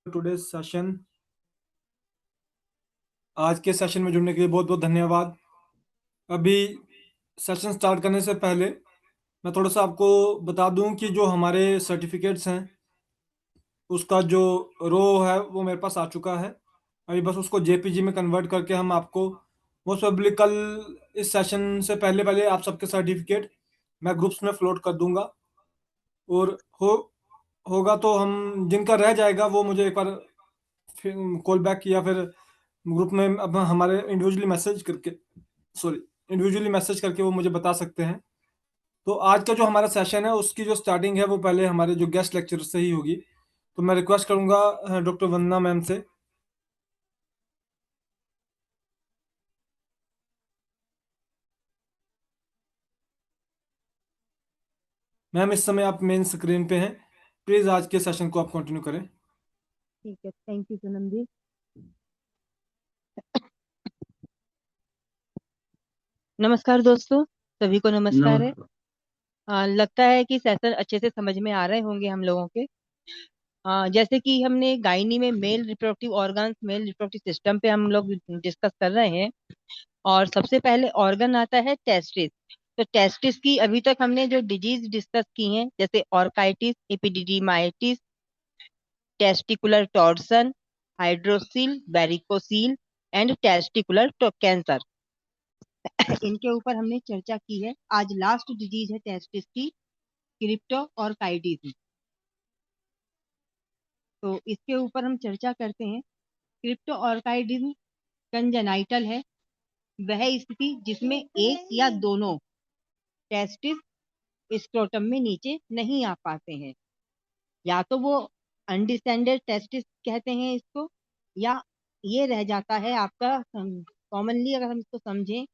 Today session. आज के session में जुड़ने के लिए बहुत बहुत धन्यवाद। अभी सेशन स्टार्ट करने से पहले मैं थोड़ा सा आपको बता दूं कि जो हमारे सर्टिफिकेट्स हैं उसका जो रो है वो मेरे पास आ चुका है। अभी बस उसको जेपीजी में कन्वर्ट करके हम आपको मोस्ट प्रोबेबली कल इस सेशन से पहले पहले आप सबके सर्टिफिकेट मैं ग्रुप्स में फ्लोट कर दूंगा। और हो होगा तो हम जिनका रह जाएगा वो मुझे एक बार कॉल बैक या फिर ग्रुप में अब हमारे इंडिविजुअली मैसेज करके वो मुझे बता सकते हैं। तो आज का जो हमारा सेशन है उसकी जो स्टार्टिंग है वो पहले हमारे जो गेस्ट लेक्चर से ही होगी। तो मैं रिक्वेस्ट करूंगा डॉक्टर वंदना मैम से। मैम इस समय आप मेन स्क्रीन पे हैं, प्लीज आज के सेशन को आप कंटिन्यू करें। ठीक है, थैंक यू पूनम जी। नमस्कार दोस्तों, सभी को नमस्कार है। लगता है कि सेशन अच्छे से समझ में आ रहे होंगे हम लोगों के। जैसे कि हमने गायनी में male reproductive organs, male reproductive system पे हम लोग डिस्कस कर रहे हैं। और सबसे पहले ऑर्गन आता है टेस्टिस। तो टेस्टिस की अभी तक हमने जो डिजीज डिस्कस की हैं, जैसे orchitis, epididymitis, testicular torsion, hydrocele, varicocele and testicular cancer, इनके ऊपर हमने चर्चा की है। आज लास्ट डिजीज है टेस्टिस की, क्रिप्टो और काइटिस। तो इसके ऊपर हम चर्चा करते हैं। क्रिप्टो ऑर्काइडिज्म कंजेनाइटल है, वह स्थिति जिसमें एक या दोनों टेस्टिस स्क्रोटम में नीचे नहीं आ पाते हैं। या तो वो अनडिसेंडेड टेस्टिस कहते हैं इसको, या ये रह जाता है आपका। कॉमनली अगर हम इसको समझें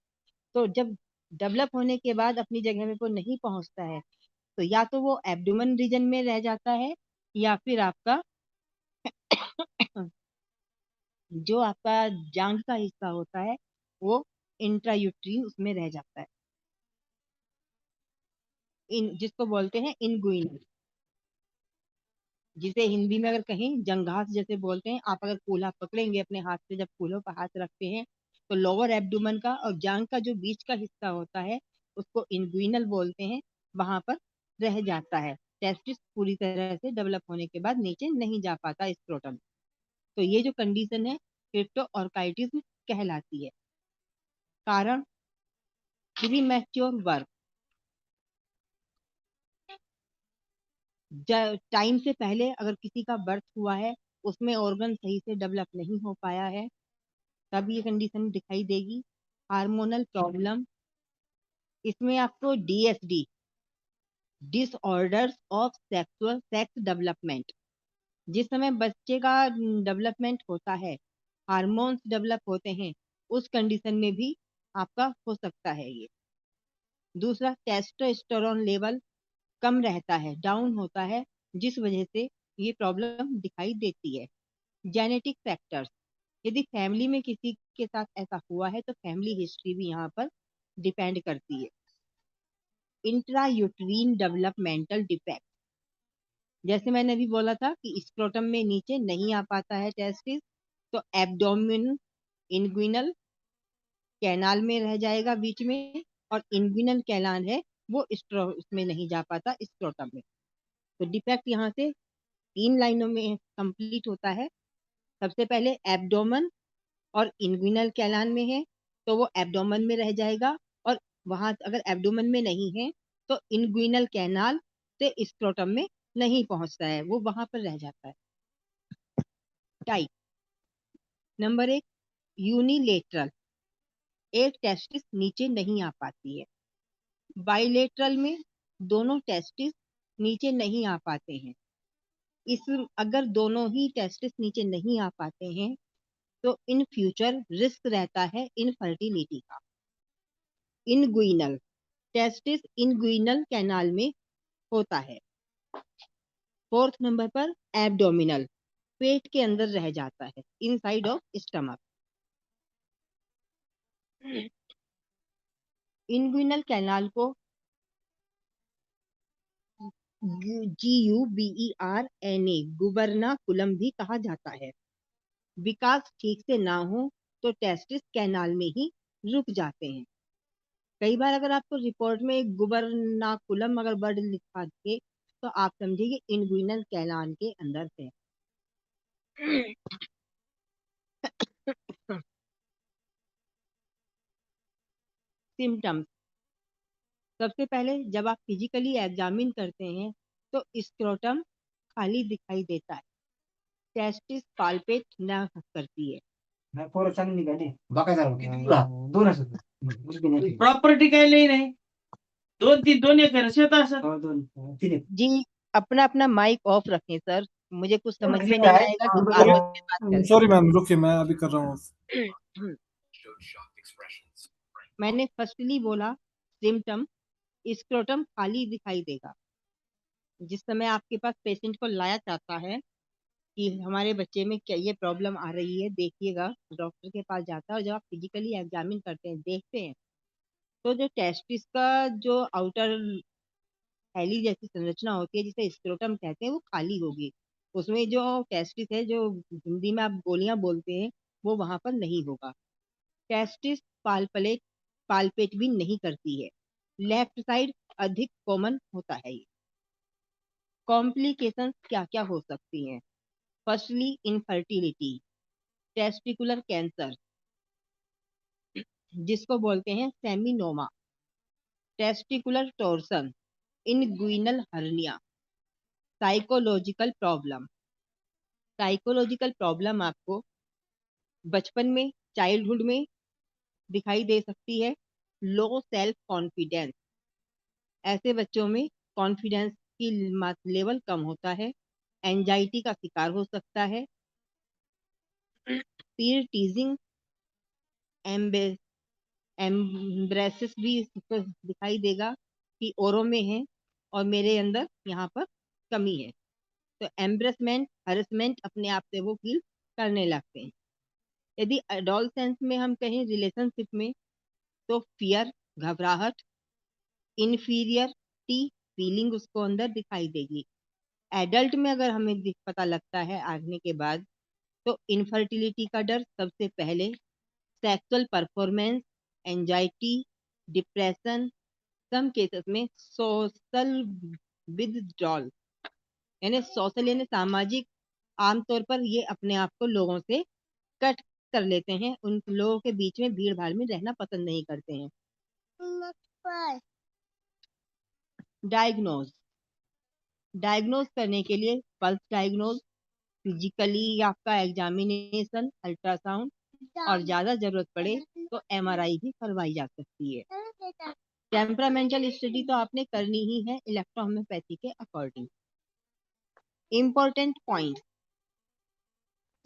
तो जब डेवलप होने के बाद अपनी जगह में वो नहीं पहुंचता है, तो या तो वो एब्डोमेन रीजन में रह जाता है, या फिर आपका जो आपका जांग का हिस्सा होता है वो इंट्रायूट्रीन उसमें रह जाता है, इन जिसको बोलते हैं इनगुइनल, जिसे हिंदी में अगर कहें जंघास जैसे बोलते हैं। आप अगर कूल्हा पकड़ेंगे अपने हाथ से, जब कूल्हों पर हाथ रखते हैं तो लोअर एब्डोमेन का और जांग का जो बीच का हिस्सा होता है उसको इनगुइनल बोलते हैं, वहां पर रह जाता है। टेस्टिस पूरी तरह से डेवलप होने के बाद नीचे नहीं जा पाता स्क्रोटम। तो ये जो कंडीशन है क्रिप्टो ऑर्काइटिस कहलाती है। कारण प्रीमैच्योर वर्क, टाइम से पहले अगर किसी का बर्थ हुआ है, उसमें ऑर्गन सही से डेवलप नहीं हो पाया है, तब ये कंडीशन दिखाई देगी। हार्मोनल प्रॉब्लम, इसमें आपको DSD, disorders of sexual sex development, जिस समय बच्चे का डेवलपमेंट होता है, हार्मोन्स डेवलप होते हैं, उस कंडीशन में भी आपका हो सकता है ये। दूसरा, टेस्टोस्टेरोन लेवल कम रहता है, डाउन होता है, जिस वजह से ये प्रॉब्लम दिखाई देती है। जेनेटिक फैक्टर्स, यदि फैमिली में किसी के साथ ऐसा हुआ है तो फैमिली हिस्ट्री भी यहाँ पर डिपेंड करती है। इंट्रायूट्रीन डेवलपमेंटल डिफेक्ट, जैसे मैंने अभी बोला था कि स्क्रोटम में नीचे नहीं आ पाता है टेस्टिस, तो एब्डोमिन इनग्विनल कैनाल में रह जाएगा बीच में, और इनग्विनल कैनाल है वो उसमें नहीं जा पाता स्क्रोटम में। तो डिफेक्ट यहाँ से 3 लाइनों में कंप्लीट होता है। सबसे पहले एब्डोमन और इनग्विनल कैनाल में है तो वो एब्डोमन में रह जाएगा, और वहां अगर एब्डोमन में नहीं है तो इनग्विनल कैनाल से स्क्रोटम में नहीं पहुंचता है, वो वहां पर रह जाता है। टाइप नंबर 1, यूनिलेटरल, एक टेस्टिस नीचे नहीं आ पाती है। बाइलेटरल में दोनों टेस्टिस नीचे नहीं आ पाते हैं। इस अगर दोनों ही टेस्टिस नीचे नहीं आ पाते हैं तो इन फ्यूचर रिस्क रहता है इनफर्टिलिटी का। इनग्विनल, टेस्टिस इनग्विनल कैनाल में होता है। फोर्थ नंबर पर एब्डोमिनल, पेट के अंदर रह जाता है, इनसाइड ऑफ स्टमक। इनग्विनल कैनाल को GUBERNA, गुबरनाकुलम भी कहा जाता है। विकास ठीक से ना हो तो टेस्टिस कैनाल में ही रुक जाते हैं। कई बार अगर आपको रिपोर्ट में गुबरनाकुलम अगर वर्ड लिखा दे तो आप समझिए इनग्विनल कैनाल के अंदर है। सिम्टम्स। सबसे पहले जब आप फिजिकली एग्जामिन करते हैं तो स्क्रोटम खाली दिखाई देता है, टेस्टिस पाल्पेट ना करती है। पोरं चांगली निघाली बघायला किती तुला दोन असत प्रॉपर्टी काय लई नाही 2-3 शेत असत 2-3 जी, अपना अपना माइक ऑफ रखें सर, मुझे कुछ समझ में ठीक नहीं आहे आएगा तो बाद में बात करें। सॉरी मैम, रुकिए, मैं अभी कर रहा हूँ। मैंने फर्स्टली बोला सिम्टम, स्क्रोटम खाली दिखाई देगा। जिस समय आपके पास पेशेंट को लाया जाता है कि हमारे बच्चे में क्या ये प्रॉब्लम आ रही है, देखिएगा, डॉक्टर के पास जाता है और जब आप फिजिकली एग्जामिन करते हैं, देखते हैं, तो जो टेस्टिस का जो आउटर थैली जैसी संरचना होती है जिसे स्क्रोटम कहते हैं वो खाली होगी। उसमें जो टेस्टिस है, जो हिंदी में आप गोलियां बोलते हैं, वो वहां पर नहीं होगा। टेस्टिस पालपलेट पालपेट भी नहीं करती है। लेफ्ट साइड अधिक कॉमन होता है ये। कॉम्प्लिकेशंस क्या क्या हो सकती हैं? फर्स्टली इनफर्टिलिटी, टेस्टिकुलर कैंसर जिसको बोलते हैं seminoma, testicular torsion, inguinal hernia, psychological problem. Psychological problem आपको बचपन में, चाइल्डहुड में दिखाई दे सकती है। लो सेल्फ कॉन्फिडेंस, ऐसे बच्चों में कॉन्फिडेंस की लेवल कम होता है, एंजाइटी का शिकार हो सकता है। पीयर टीजिंग, एम्ब्रेसिस भी इसको दिखाई देगा कि औरों में है और मेरे अंदर यहाँ पर कमी है। तो एम्ब्रेसमेंट, हरेसमेंट अपने आप से वो फील करने लगते हैं। यदि एडोलसेंस में हम कहें, रिलेशनशिप में, तो फियर, घबराहट, इन्फीरियरिटी फीलिंग उसको अंदर दिखाई देगी। एडल्ट में अगर हमें पता लगता है आने के बाद, तो इनफर्टिलिटी का डर सबसे पहले, sexual performance, anxiety, depression, some cases में सोशल विथड्रॉल, यानी सोशल यानी सामाजिक, आमतौर पर ये अपने आप को लोगों से कट कर लेते हैं, उन लोगों के बीच में भीड़ भाड़ में रहना पसंद नहीं करते हैं। डायग्नोज, डायग्नोज करने के लिए पल्स डायग्नोज, फिजिकली आपका एग्जामिनेशन, अल्ट्रासाउंड, और ज्यादा जरूरत पड़े तो एमआरआई भी करवाई जा सकती है। टेम्परामेंटल स्टडी तो आपने करनी ही है इलेक्ट्रोहोम्योपैथी के अकॉर्डिंग। इम्पोर्टेंट पॉइंट,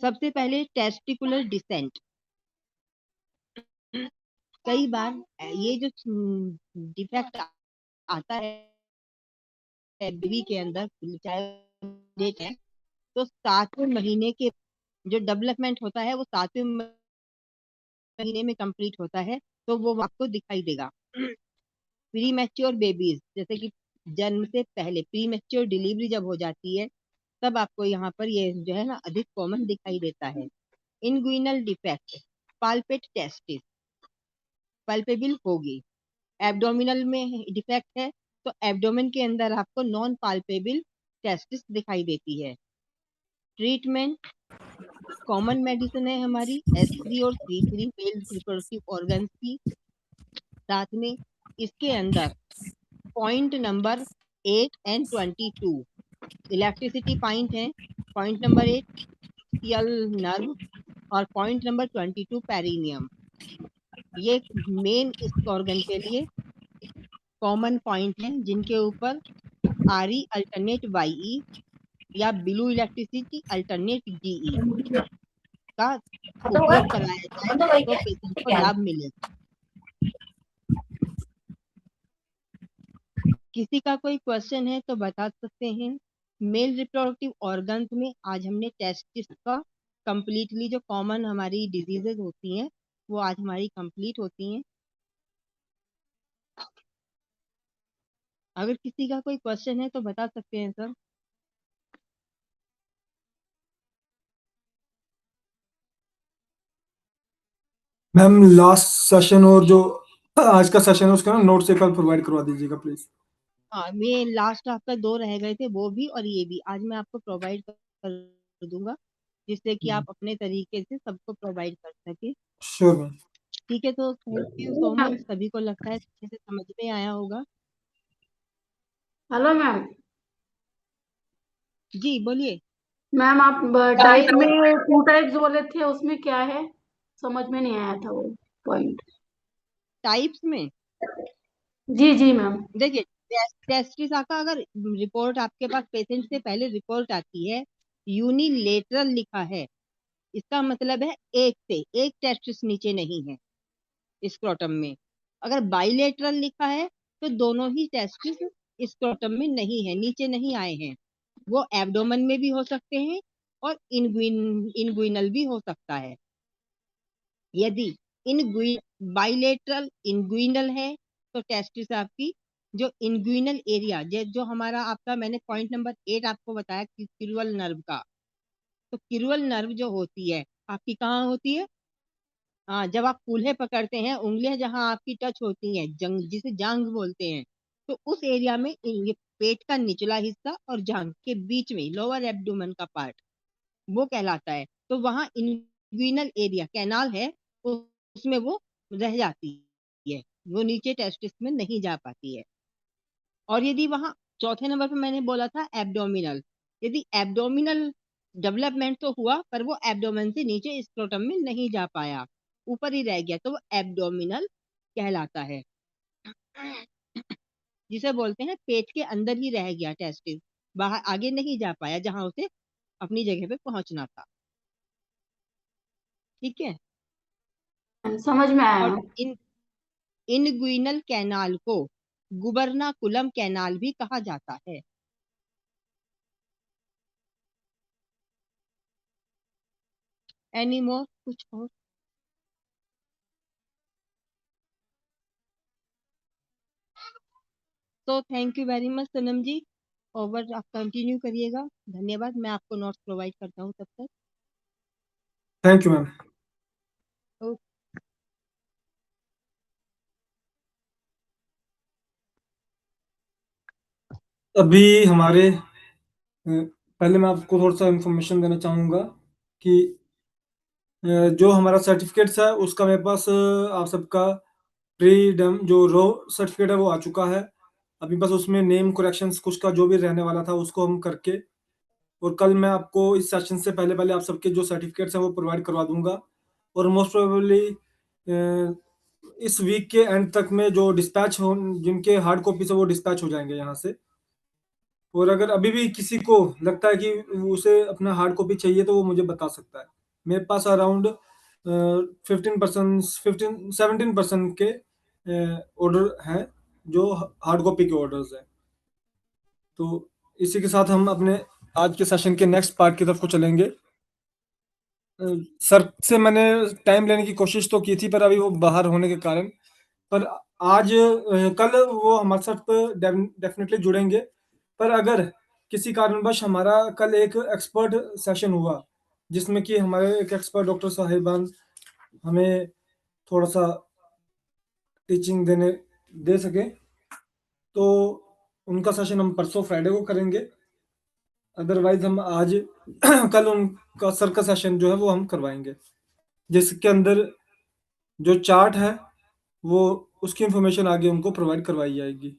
सबसे पहले टेस्टिकुलर डिसेंट। कई बार ये जो डिफेक्ट आता है बेबी के अंदर, चाहे डेट है, तो 7वें महीने के जो डेवलपमेंट होता है वो 7वें महीने में कंप्लीट होता है, तो वो आपको दिखाई देगा। प्री मैच्योर बेबीज, जैसे कि जन्म से पहले प्री मैच्योर डिलीवरी जब हो जाती है, तब आपको यहाँ पर ये जो है ना अधिक कॉमन दिखाई देता है। इनग्विनल डिफेक्ट, पाल्पेट टेस्टिस पल्पेबल होगी। एब्डोमिनल में डिफेक्ट है तो एब्डोमेन के अंदर आपको नॉन पाल्पेबल टेस्टिस दिखाई देती है। ट्रीटमेंट, कॉमन मेडिसिन है हमारी S3 और C3 मेल रिप्रोडक्टिव ऑर्गन्स की। साथ में इसके अंदर पॉइंट नंबर 8 और 22 इलेक्ट्रिसिटी पॉइंट है। पॉइंट नंबर 8 यल नर्व और पॉइंट नंबर 22 पेरिनियम। ये मेन इस ऑर्गन के लिए कॉमन पॉइंट हैं जिनके ऊपर RE अल्टरनेट YE या ब्लू इलेक्ट्रिसिटी अल्टरनेट DE का उपयोग कराया जाए तो पेशेंट को लाभ मिलेगा। किसी का कोई क्वेश्चन है तो बता सकते हैं। मेल रिप्रोडक्टिव ऑर्गन्स में आज हमने टेस्टिस का कंप्लीटली, जो कॉमन हमारी डिजीजेज होती हैं वो आज हमारी कंप्लीट होती हैं। अगर किसी का कोई क्वेश्चन है तो बता सकते हैं सर। मैम लास्ट सेशन और जो आज का सेशन है उसका ना नोट्स एक बार प्रोवाइड करवा दीजिएगा प्लीज। हाँ, ये लास्ट आपका 2 रह गए थे, वो भी और ये भी आज मैं आपको प्रोवाइड कर दूंगा, जिससे कि आप अपने तरीके से सबको प्रोवाइड कर सके। Sure ma'am. ठीक है, तो थैंक यू सो मच। सभी को लगता है अच्छे से समझ में आया होगा। Hello ma'am. जी बोलिए। मैम आप टाइप में 2 टाइप्स बोले थे, उसमें क्या है? समझ में नहीं आया था वो पॉइंट। टाइप्स में जी जी मैम। देखिए, टेस्टिसा का अगर रिपोर्ट आपके पास पेशेंट से पहले रिपोर्ट आती है, यूनिलेटरल लिखा है, इसका मतलब है एक से एक टेस्टिस नीचे नहीं है स्क्रोटम में। अगर बाइलेटरल लिखा है तो दोनों ही टेस्टिस स्क्रोटम में नहीं है, नीचे नहीं आए हैं। वो एब्डोमेन में भी हो सकते हैं और इनग्विनल भी हो सकता है। यदि इन बाइलेटरल इनग्विनल है तो टेस्टिस आपकी जो इनग्विनल एरिया, जो हमारा आपका, मैंने पॉइंट नंबर 8 आपको बताया कि किरुअल नर्व का, तो किरुअल नर्व जो होती है आपकी कहाँ होती है? हाँ, जब आप कूल्हे पकड़ते हैं, उंगलियां जहाँ आपकी टच होती हैं, जंग जिसे जांग बोलते हैं, तो उस एरिया में ये पेट का निचला हिस्सा और जांग के बीच में लोअर एब्डोमेन का पार्ट वो कहलाता है। तो वहाँ इन्ग्विनल एरिया कैनाल है, उसमें वो रह जाती है, वो नीचे टेस्टिस में नहीं जा पाती है। और यदि वहाँ चौथे नंबर पे मैंने बोला था एब्डोमिनल, यदि एब्डोमिनल डेवलपमेंट तो हुआ पर वो एब्डोमेन से नीचे स्क्रोटम में नहीं जा पाया, ऊपर ही रह गया, तो वो एब्डोमिनल कहलाता है, जिसे बोलते हैं पेट के अंदर ही रह गया टेस्टिस, बाहर आगे नहीं जा पाया जहां उसे अपनी जगह पे पहुंचना था। ठीक है। समझ में आया और मैम। इनग्विनल कैनाल को गुबरनाकुलम कैनाल भी कहा जाता है। एनी मोर, कुछ और? तो thank you very much Sanam ji. Over, आप कंटिन्यू करिएगा। धन्यवाद, मैं आपको नोट्स प्रोवाइड करता हूँ तब तक। Thank you ma'am. ओके। अभी हमारे पहले मैं आपको थोड़ा सा इंफॉर्मेशन देना चाहूँगा कि जो हमारा सर्टिफिकेट्स है उसका मेरे पास आप सबका प्रीडम जो रो सर्टिफिकेट है वो आ चुका है। अभी बस उसमें नेम करेक्शंस कुछ का जो भी रहने वाला था उसको हम करके, और कल मैं आपको इस सेशन से पहले पहले आप सबके जो सर्टिफिकेट्स हैं वो प्रोवाइड करवा दूंगा। और मोस्ट प्रोबेबली इस वीक के एंड तक में जो डिस्पैच हो, जिनके हार्ड कॉपीज है वो डिस्पैच हो जाएंगे यहाँ से। और अगर अभी भी किसी को लगता है कि उसे अपना हार्ड कॉपी चाहिए तो वो मुझे बता सकता है। मेरे पास अराउंड 15% 17% के ऑर्डर हैं जो हार्ड कॉपी के ऑर्डर्स हैं। तो इसी के साथ हम अपने आज के सेशन के नेक्स्ट पार्ट की तरफ को चलेंगे। सर से मैंने टाइम लेने की कोशिश तो की थी पर अभी वो बाहर होने के कारण, पर आज कल वो हमारे साथ डेफिनेटली जुड़ेंगे। पर अगर किसी कारणवश हमारा कल एक एक्सपर्ट सेशन हुआ जिसमें कि हमारे एक एक्सपर्ट डॉक्टर साहिबान हमें थोड़ा सा टीचिंग दे सके, तो उनका सेशन हम परसों फ्राइडे को करेंगे। अदरवाइज हम आज कल उनका सर का सेशन जो है वो हम करवाएंगे, जिसके अंदर जो चार्ट है वो उसकी इंफॉर्मेशन आगे उनको प्रोवाइड करवाई जाएगी।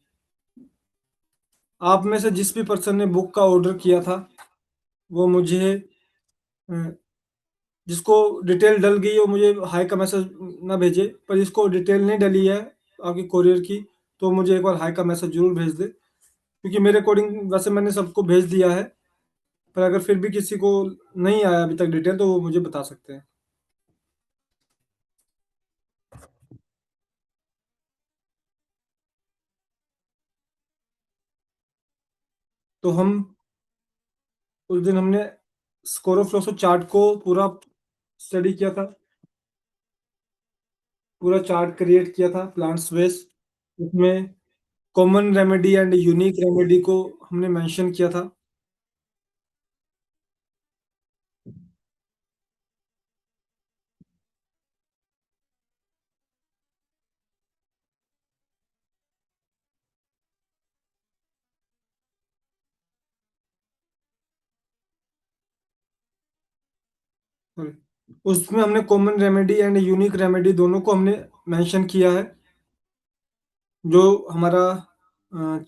आप में से जिस भी पर्सन ने बुक का ऑर्डर किया था वो मुझे जिसको डिटेल डल गई है वो मुझे हाई का मैसेज ना भेजे, पर जिसको डिटेल नहीं डली है आपकी कोरियर की तो मुझे एक बार हाई का मैसेज जरूर भेज दे, क्योंकि मेरे अकॉर्डिंग वैसे मैंने सबको भेज दिया है। पर अगर फिर भी किसी को नहीं आया अभी तक डिटेल तो वो मुझे बता सकते हैं। तो हम उस दिन हमने स्कोरोफ्लोसो चार्ट को पूरा स्टडी किया था, पूरा चार्ट क्रिएट किया था प्लांट स्पेस। उसमें common remedy and unique remedy को हमने मेंशन किया था। उसमें हमने common remedy and unique remedy दोनों को हमने मेंशन किया है। जो हमारा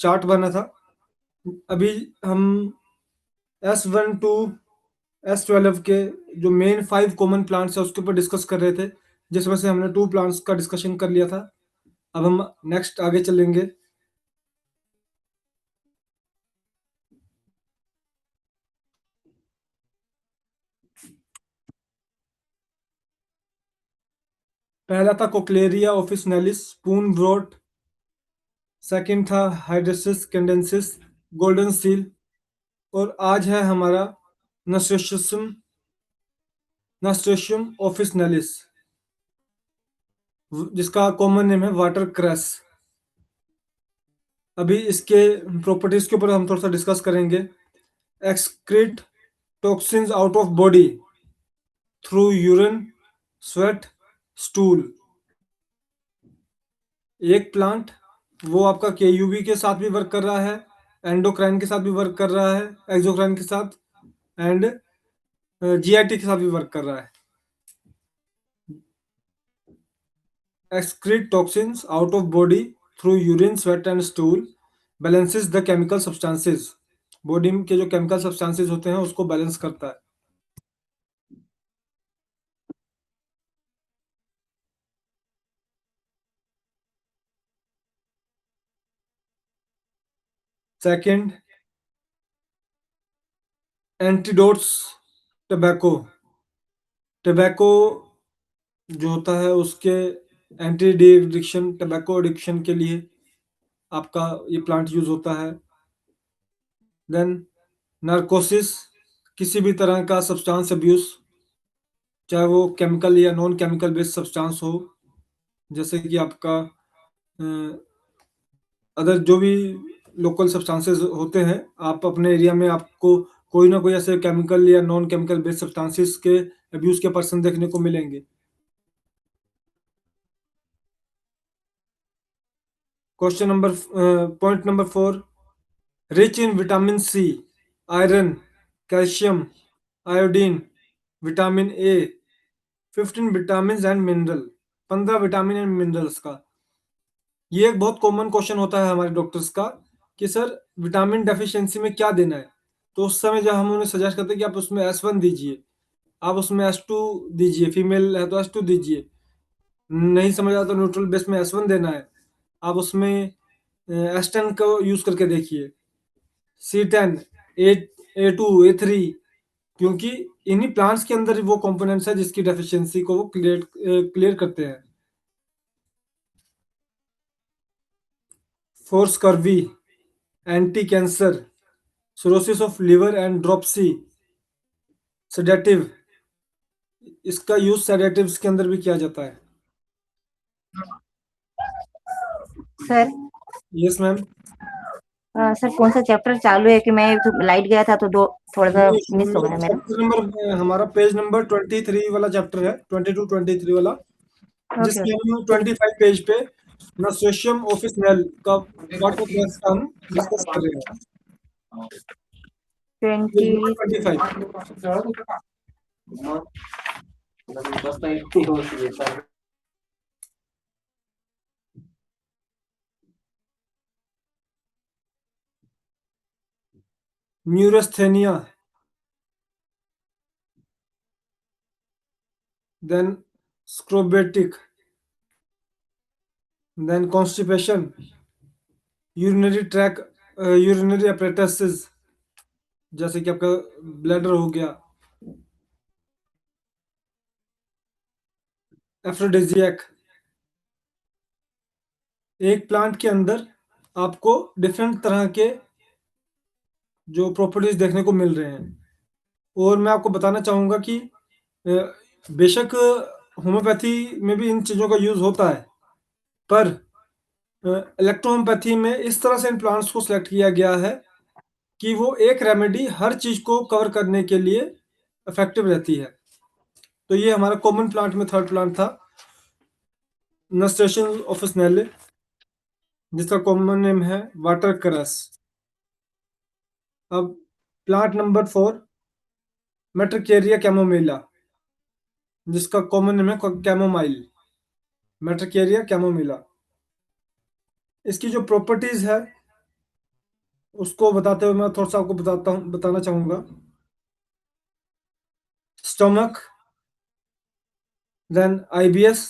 चार्ट बना था, अभी हम S1 टू S12 के जो मेन 5 कॉमन प्लांट्स है उसके ऊपर डिस्कस कर रहे थे, जिसमें से हमने 2 प्लांट्स का डिस्कशन कर लिया था। अब हम नेक्स्ट आगे चलेंगे। पहला था कोक्लेरिया ऑफिसनेलिस स्पून ब्रोट, सेकंड था हाइड्रेसिस कैंडेंसिस गोल्डन सील, और आज है हमारा नस्टेशियम नस्टेशियम ऑफिसनेलिस, जिसका कॉमन नेम है वाटर क्रैस। अभी इसके प्रॉपर्टीज के ऊपर हम थोड़ा सा डिस्कस करेंगे। Excrete toxins out of body through urine, sweat, stool. एक प्लांट वो आपका केयूबी के साथ भी वर्क कर रहा है, एंडोक्राइन के साथ भी वर्क कर रहा है, एक्सोक्राइन के साथ, एंड जीआईटी के साथ भी वर्क कर रहा है। Excrete toxins out of body through urine, sweat and stool, balances the chemical substances। Body के जो केमिकल सब्सटेंसेस होते हैं उसको बैलेंस करता है। Second, antidotes tobacco. टबैको जो होता है उसके एंटी एडिक्शन, टबैको एडिक्शन के लिए आपका ये प्लांट यूज होता है। देन नार्कोसिस, किसी भी तरह का सब्सटेंस अब्यूज, चाहे वो केमिकल या नॉन केमिकल बेस्ड सब्सटेंस हो, जैसे कि आपका अदर जो भी लोकल सब्सटेंसेस होते हैं, आप अपने एरिया में आपको कोई ना कोई ऐसे केमिकल या नॉन केमिकल बेस्ड सब्सटेंसेस के अब्यूज के पर्सन देखने को मिलेंगे। Question number point number 4, rich in vitamin C, iron, calcium, iodine, vitamin A, 15 vitamin and mineral, 15 vitamin and minerals का। ये एक बहुत कॉमन क्वेश्चन होता है हमारे डॉक्टर्स का कि सर विटामिन डेफिशिएंसी में क्या देना है। तो उस समय जब हम उन्हें सजेस्ट करते हैं कि आप उसमें S1 दीजिए, आप उसमें S2 दीजिए, फीमेल है तो S2 दीजिए, नहीं समझ आता तो न्यूट्रल बेस में S1 देना है, आप उसमें S10 को यूज करके देखिए, C10, A2, A3, क्योंकि इन्हीं प्लांट्स के अंदर वो कंपोनेंट्स है जिसकी डेफिशिएंसी को वो क्लियर करते हैं। For scurvy, anti cancer, cirrhosis of liver and dropsy, sedative, इसका यूज सेडेटिव्स के अंदर भी किया जाता है। Sir yes ma'am. सर कौन सा चैप्टर चालू है कि मैं लाइट गया था तो थोड़ा सा मिस हो गया मेरा। चैप्टर नंबर हमारा पेज नंबर 23 वाला चैप्टर है, 22-23 वाला, जिसमें हम 25 पेज पे नासेशियम ऑफिसनेल का वाटर क्रैस का हम डिस्कस कर रहे हैं। 25। न्यूरोस्थेनिया, then scrobatic, then constipation, urinary tract, urinary apparatuses, जैसे कि आपका ब्लैडर हो गया, एफ्रोडिजियक। एक प्लांट के अंदर आपको डिफरेंट तरह के जो प्रॉपर्टीज देखने को मिल रहे हैं, और मैं आपको बताना चाहूँगा कि बेशक होम्योपैथी में भी इन चीज़ों का यूज़ होता है, पर इलेक्ट्रोहोम्योपैथी में इस तरह से इन प्लांट्स को सिलेक्ट किया गया है कि वो एक रेमेडी हर चीज को कवर करने के लिए इफेक्टिव रहती है। तो ये हमारा कॉमन प्लांट में थर्ड प्लांट था, नस्टेशन ऑफिसनेले, जिसका कॉमन नेम है वाटर क्रस। अब प्लांट नंबर 4, मेट्रिकेरिया कैमोमिला, जिसका कॉमन नेम है कैमोमाइल, मेट्रिकेरिया कैमोमिला। इसकी जो प्रॉपर्टीज है उसको बताते हुए मैं थोड़ा सा आपको बताना चाहूंगा। स्टमक, देन आईबीएस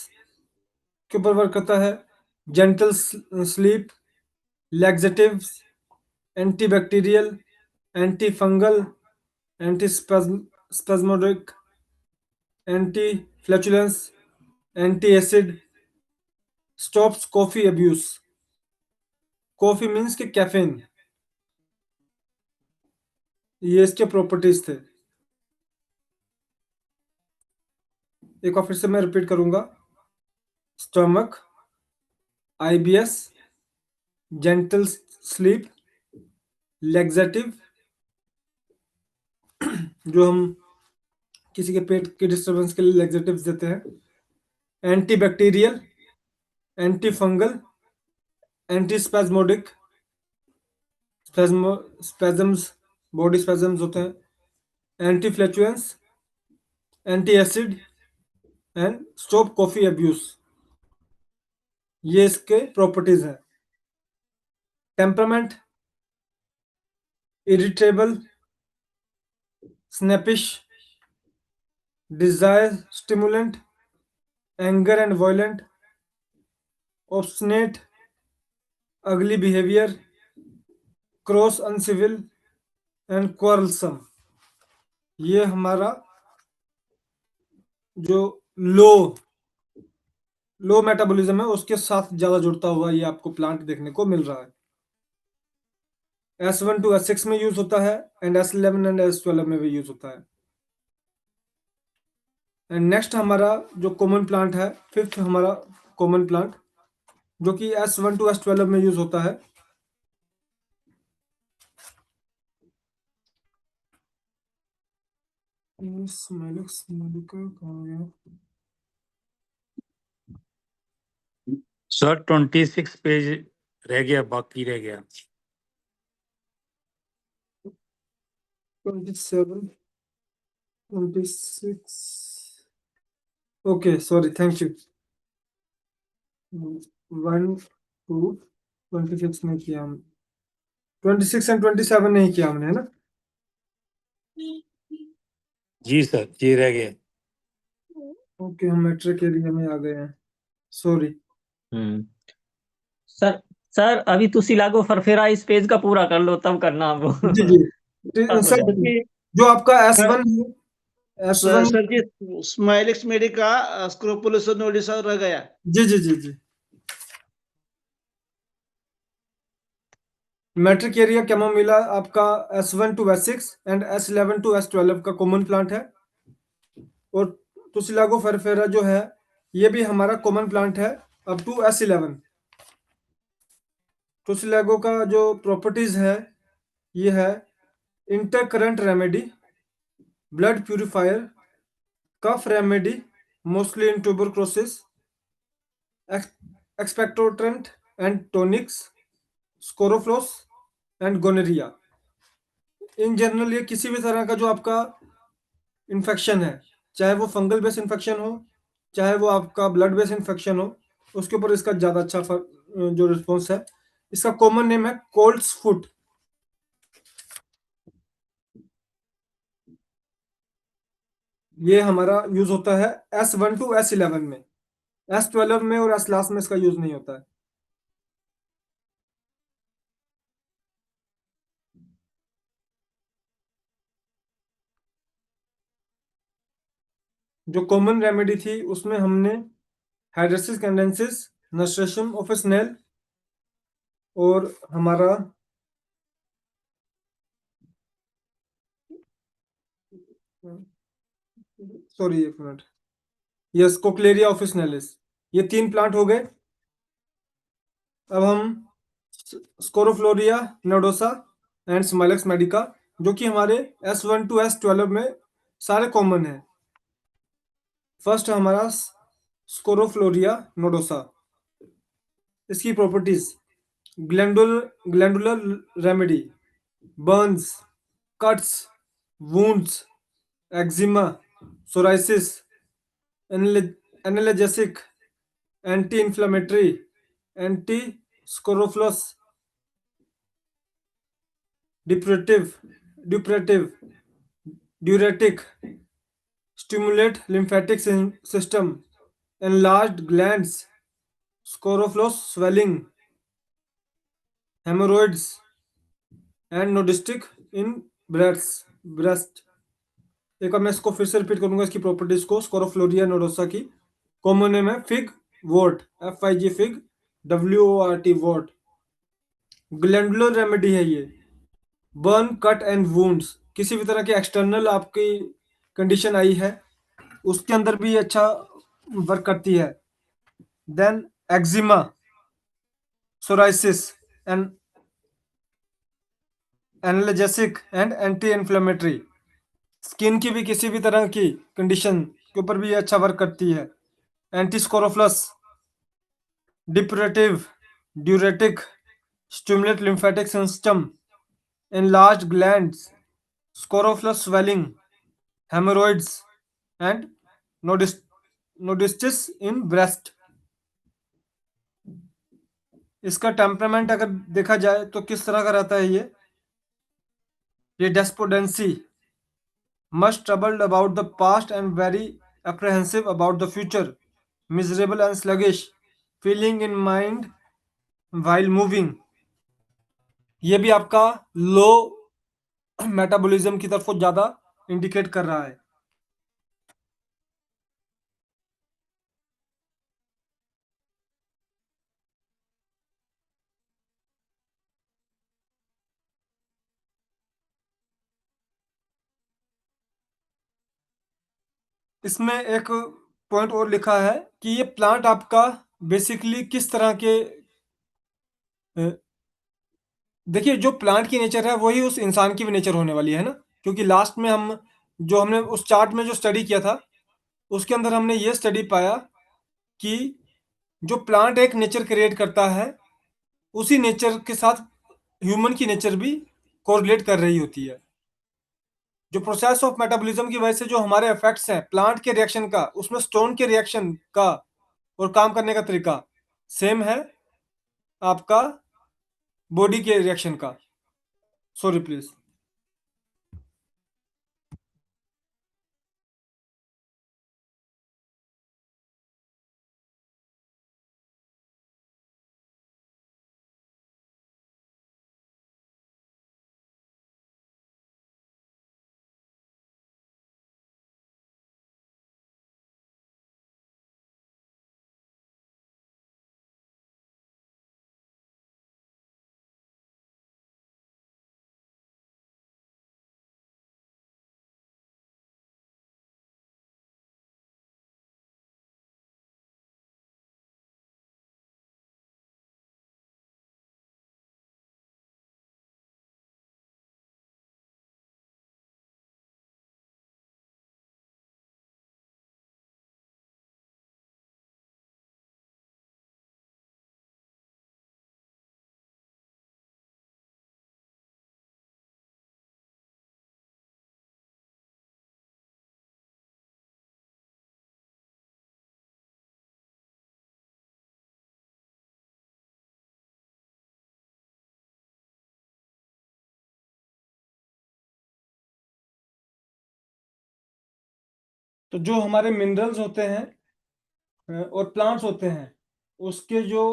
के ऊपर वर्क करता है, gentle sleep, laxatives, antibacterial, anti fungal, anti spasmodic, anti flatulence, anti acid, stops coffee abuse. Coffee means कि कैफीन। ये इसके प्रॉपर्टीज थे। एक बार फिर से मैं रिपीट करूंगा। Stomach, IBS, gentle sleep, laxative, जो हम किसी के पेट के डिस्टरबेंस के लिए लैक्सेटिव्स देते हैं, antibacterial, anti fungal, anti spasmodic, spasms, body spasms होते हैं, anti flatulence, anti acid, and stop coffee abuse. ये इसके प्रॉपर्टीज हैं। Temperament, irritable, snappish, desire stimulant, anger and violent, obstinate, ugly behaviour, cross uncivil, and quarrelsome. ये हमारा जो लो लो metabolism है उसके साथ ज्यादा जुड़ता हुआ ये आपको प्लांट देखने को मिल रहा है। S1 to S6 में यूज होता है, एंड S11 एंड S12 में भी यूज होता है। एंड नेक्स्ट हमारा जो कॉमन प्लांट है, फिफ्थ हमारा कॉमन प्लांट, जो कि S1 to S12 में यूज होता है, स्मेलिक्स मेडिका कहाँ गया? सर 26 पेज रह गया, बाकी रह गया। 27, 26, ओके सॉरी, थैंक यू। 1 2 26 नहीं किया हमने, 26 एंड 27 नहीं किया हमने, है ना? जी सर, ये रह गया। ओके, हम मैट्रिक एरिया में आ गए हैं, सॉरी। सर सर अभी तुसी लागो फरफेरा इस पेज का पूरा कर लो तब करना वो। जी जी तब हो सर, जाएगा। जो आपका S1 है, S1, सर जी, स्माइलिक्स मेडिका स्क्रोपुलस नोडिस रह गया। जी जी जी जी, मैट्रिक एरिया कैमोमिला आपका S1 to S6 and S11 to S12 का कॉमन प्लांट है। और तुसिलागो फरफेरा जो है ये भी हमारा कॉमन प्लांट है अप टू S11। तुसिलागो का जो प्रॉपर्टीज है ये है intercurrent remedy, blood purifier, cough remedy mostly in tuberculosis, expectorant and tonics, scrofulous and gonorrhoea. In general ये किसी भी तरह का जो आपका इन्फेक्शन है, चाहे वो फंगल बेस इन्फेक्शन हो, चाहे वो आपका ब्लड बेस इन्फेक्शन हो, उसके ऊपर इसका ज़्यादा अच्छा जो रिस्पॉन्स है। इसका कॉमन नेम है कोल्ड्स फुट। ये हमारा यूज होता है S1 to S11 में, S12 में और S लास्ट में इसका यूज नहीं होता है। जो कॉमन रेमेडी थी उसमें हमने हाइड्रेसिस कैंडेंसिस, नस्ट्रेशम ऑफ स्नेल, और हमारा सॉरी एक मिनट, यस, कोक्लेरिया ऑफ स्नेलिस, ये 3 प्लांट हो गए। अब हम स्कोरोफ्लोरिया नोडोसा एंड स्माइलक्स मेडिका, जो कि हमारे S1 to S12 में सारे कॉमन है। फर्स्ट हमारा स्कोरोफ्लोरिया नोडोसा। इसकी properties: glandular remedy, burns, cuts, wounds, eczema, psoriasis, analgesic, anti inflammatory, anti scrofulous, depurative, diuretic, stimulate lymphatic system, enlarged glands, scrofulous swelling, hemorrhoids, and nodistic in breast। एक बार मैं इसको फिर से repeat करूंगा इसकी properties को। Scrophularia nodosa की common name है fig wort, FIG fig, WORT wort. Glandular remedy है ये। बर्न, कट एंड वुंड्स, किसी भी तरह की एक्सटर्नल आपकी कंडीशन आई है उसके अंदर भी अच्छा वर्क करती है। Then eczema, psoriasis, and analgesic and anti inflammatory, skin की भी किसी भी तरह की कंडीशन के ऊपर भी अच्छा वर्क करती है। Anti scrofulous, depurative, diuretic, stimulate lymphatic system, enlarged glands, scrofulous swelling, hemorrhoids, and nodistis in breast। इसका टेम्परामेंट अगर देखा जाए तो किस तरह का रहता है ये despondency, much troubled about the past and very apprehensive about the future, miserable and sluggish, feeling in mind while moving. ये भी आपका लो मेटाबॉलिज्म की तरफ ज्यादा इंडिकेट कर रहा है। इसमें एक पॉइंट और लिखा है कि ये प्लांट आपका बेसिकली किस तरह के देखिए, जो प्लांट की नेचर है वही उस इंसान की भी नेचर होने वाली है ना, क्योंकि लास्ट में हमने उस चार्ट में जो स्टडी किया था उसके अंदर हमने ये स्टडी पाया कि जो प्लांट एक नेचर क्रिएट करता है उसी नेचर के साथ ह्यूमन की नेचर भी कोरिलेट कर रही होती है। जो प्रोसेस ऑफ मेटाबॉलिज्म की वजह से जो हमारे इफेक्ट्स हैं प्लांट के रिएक्शन का, उसमें स्टोन के रिएक्शन का और काम करने का तरीका सेम है आपका बॉडी के रिएक्शन का। Sorry please. तो जो हमारे मिनरल्स होते हैं और प्लांट्स होते हैं उसके जो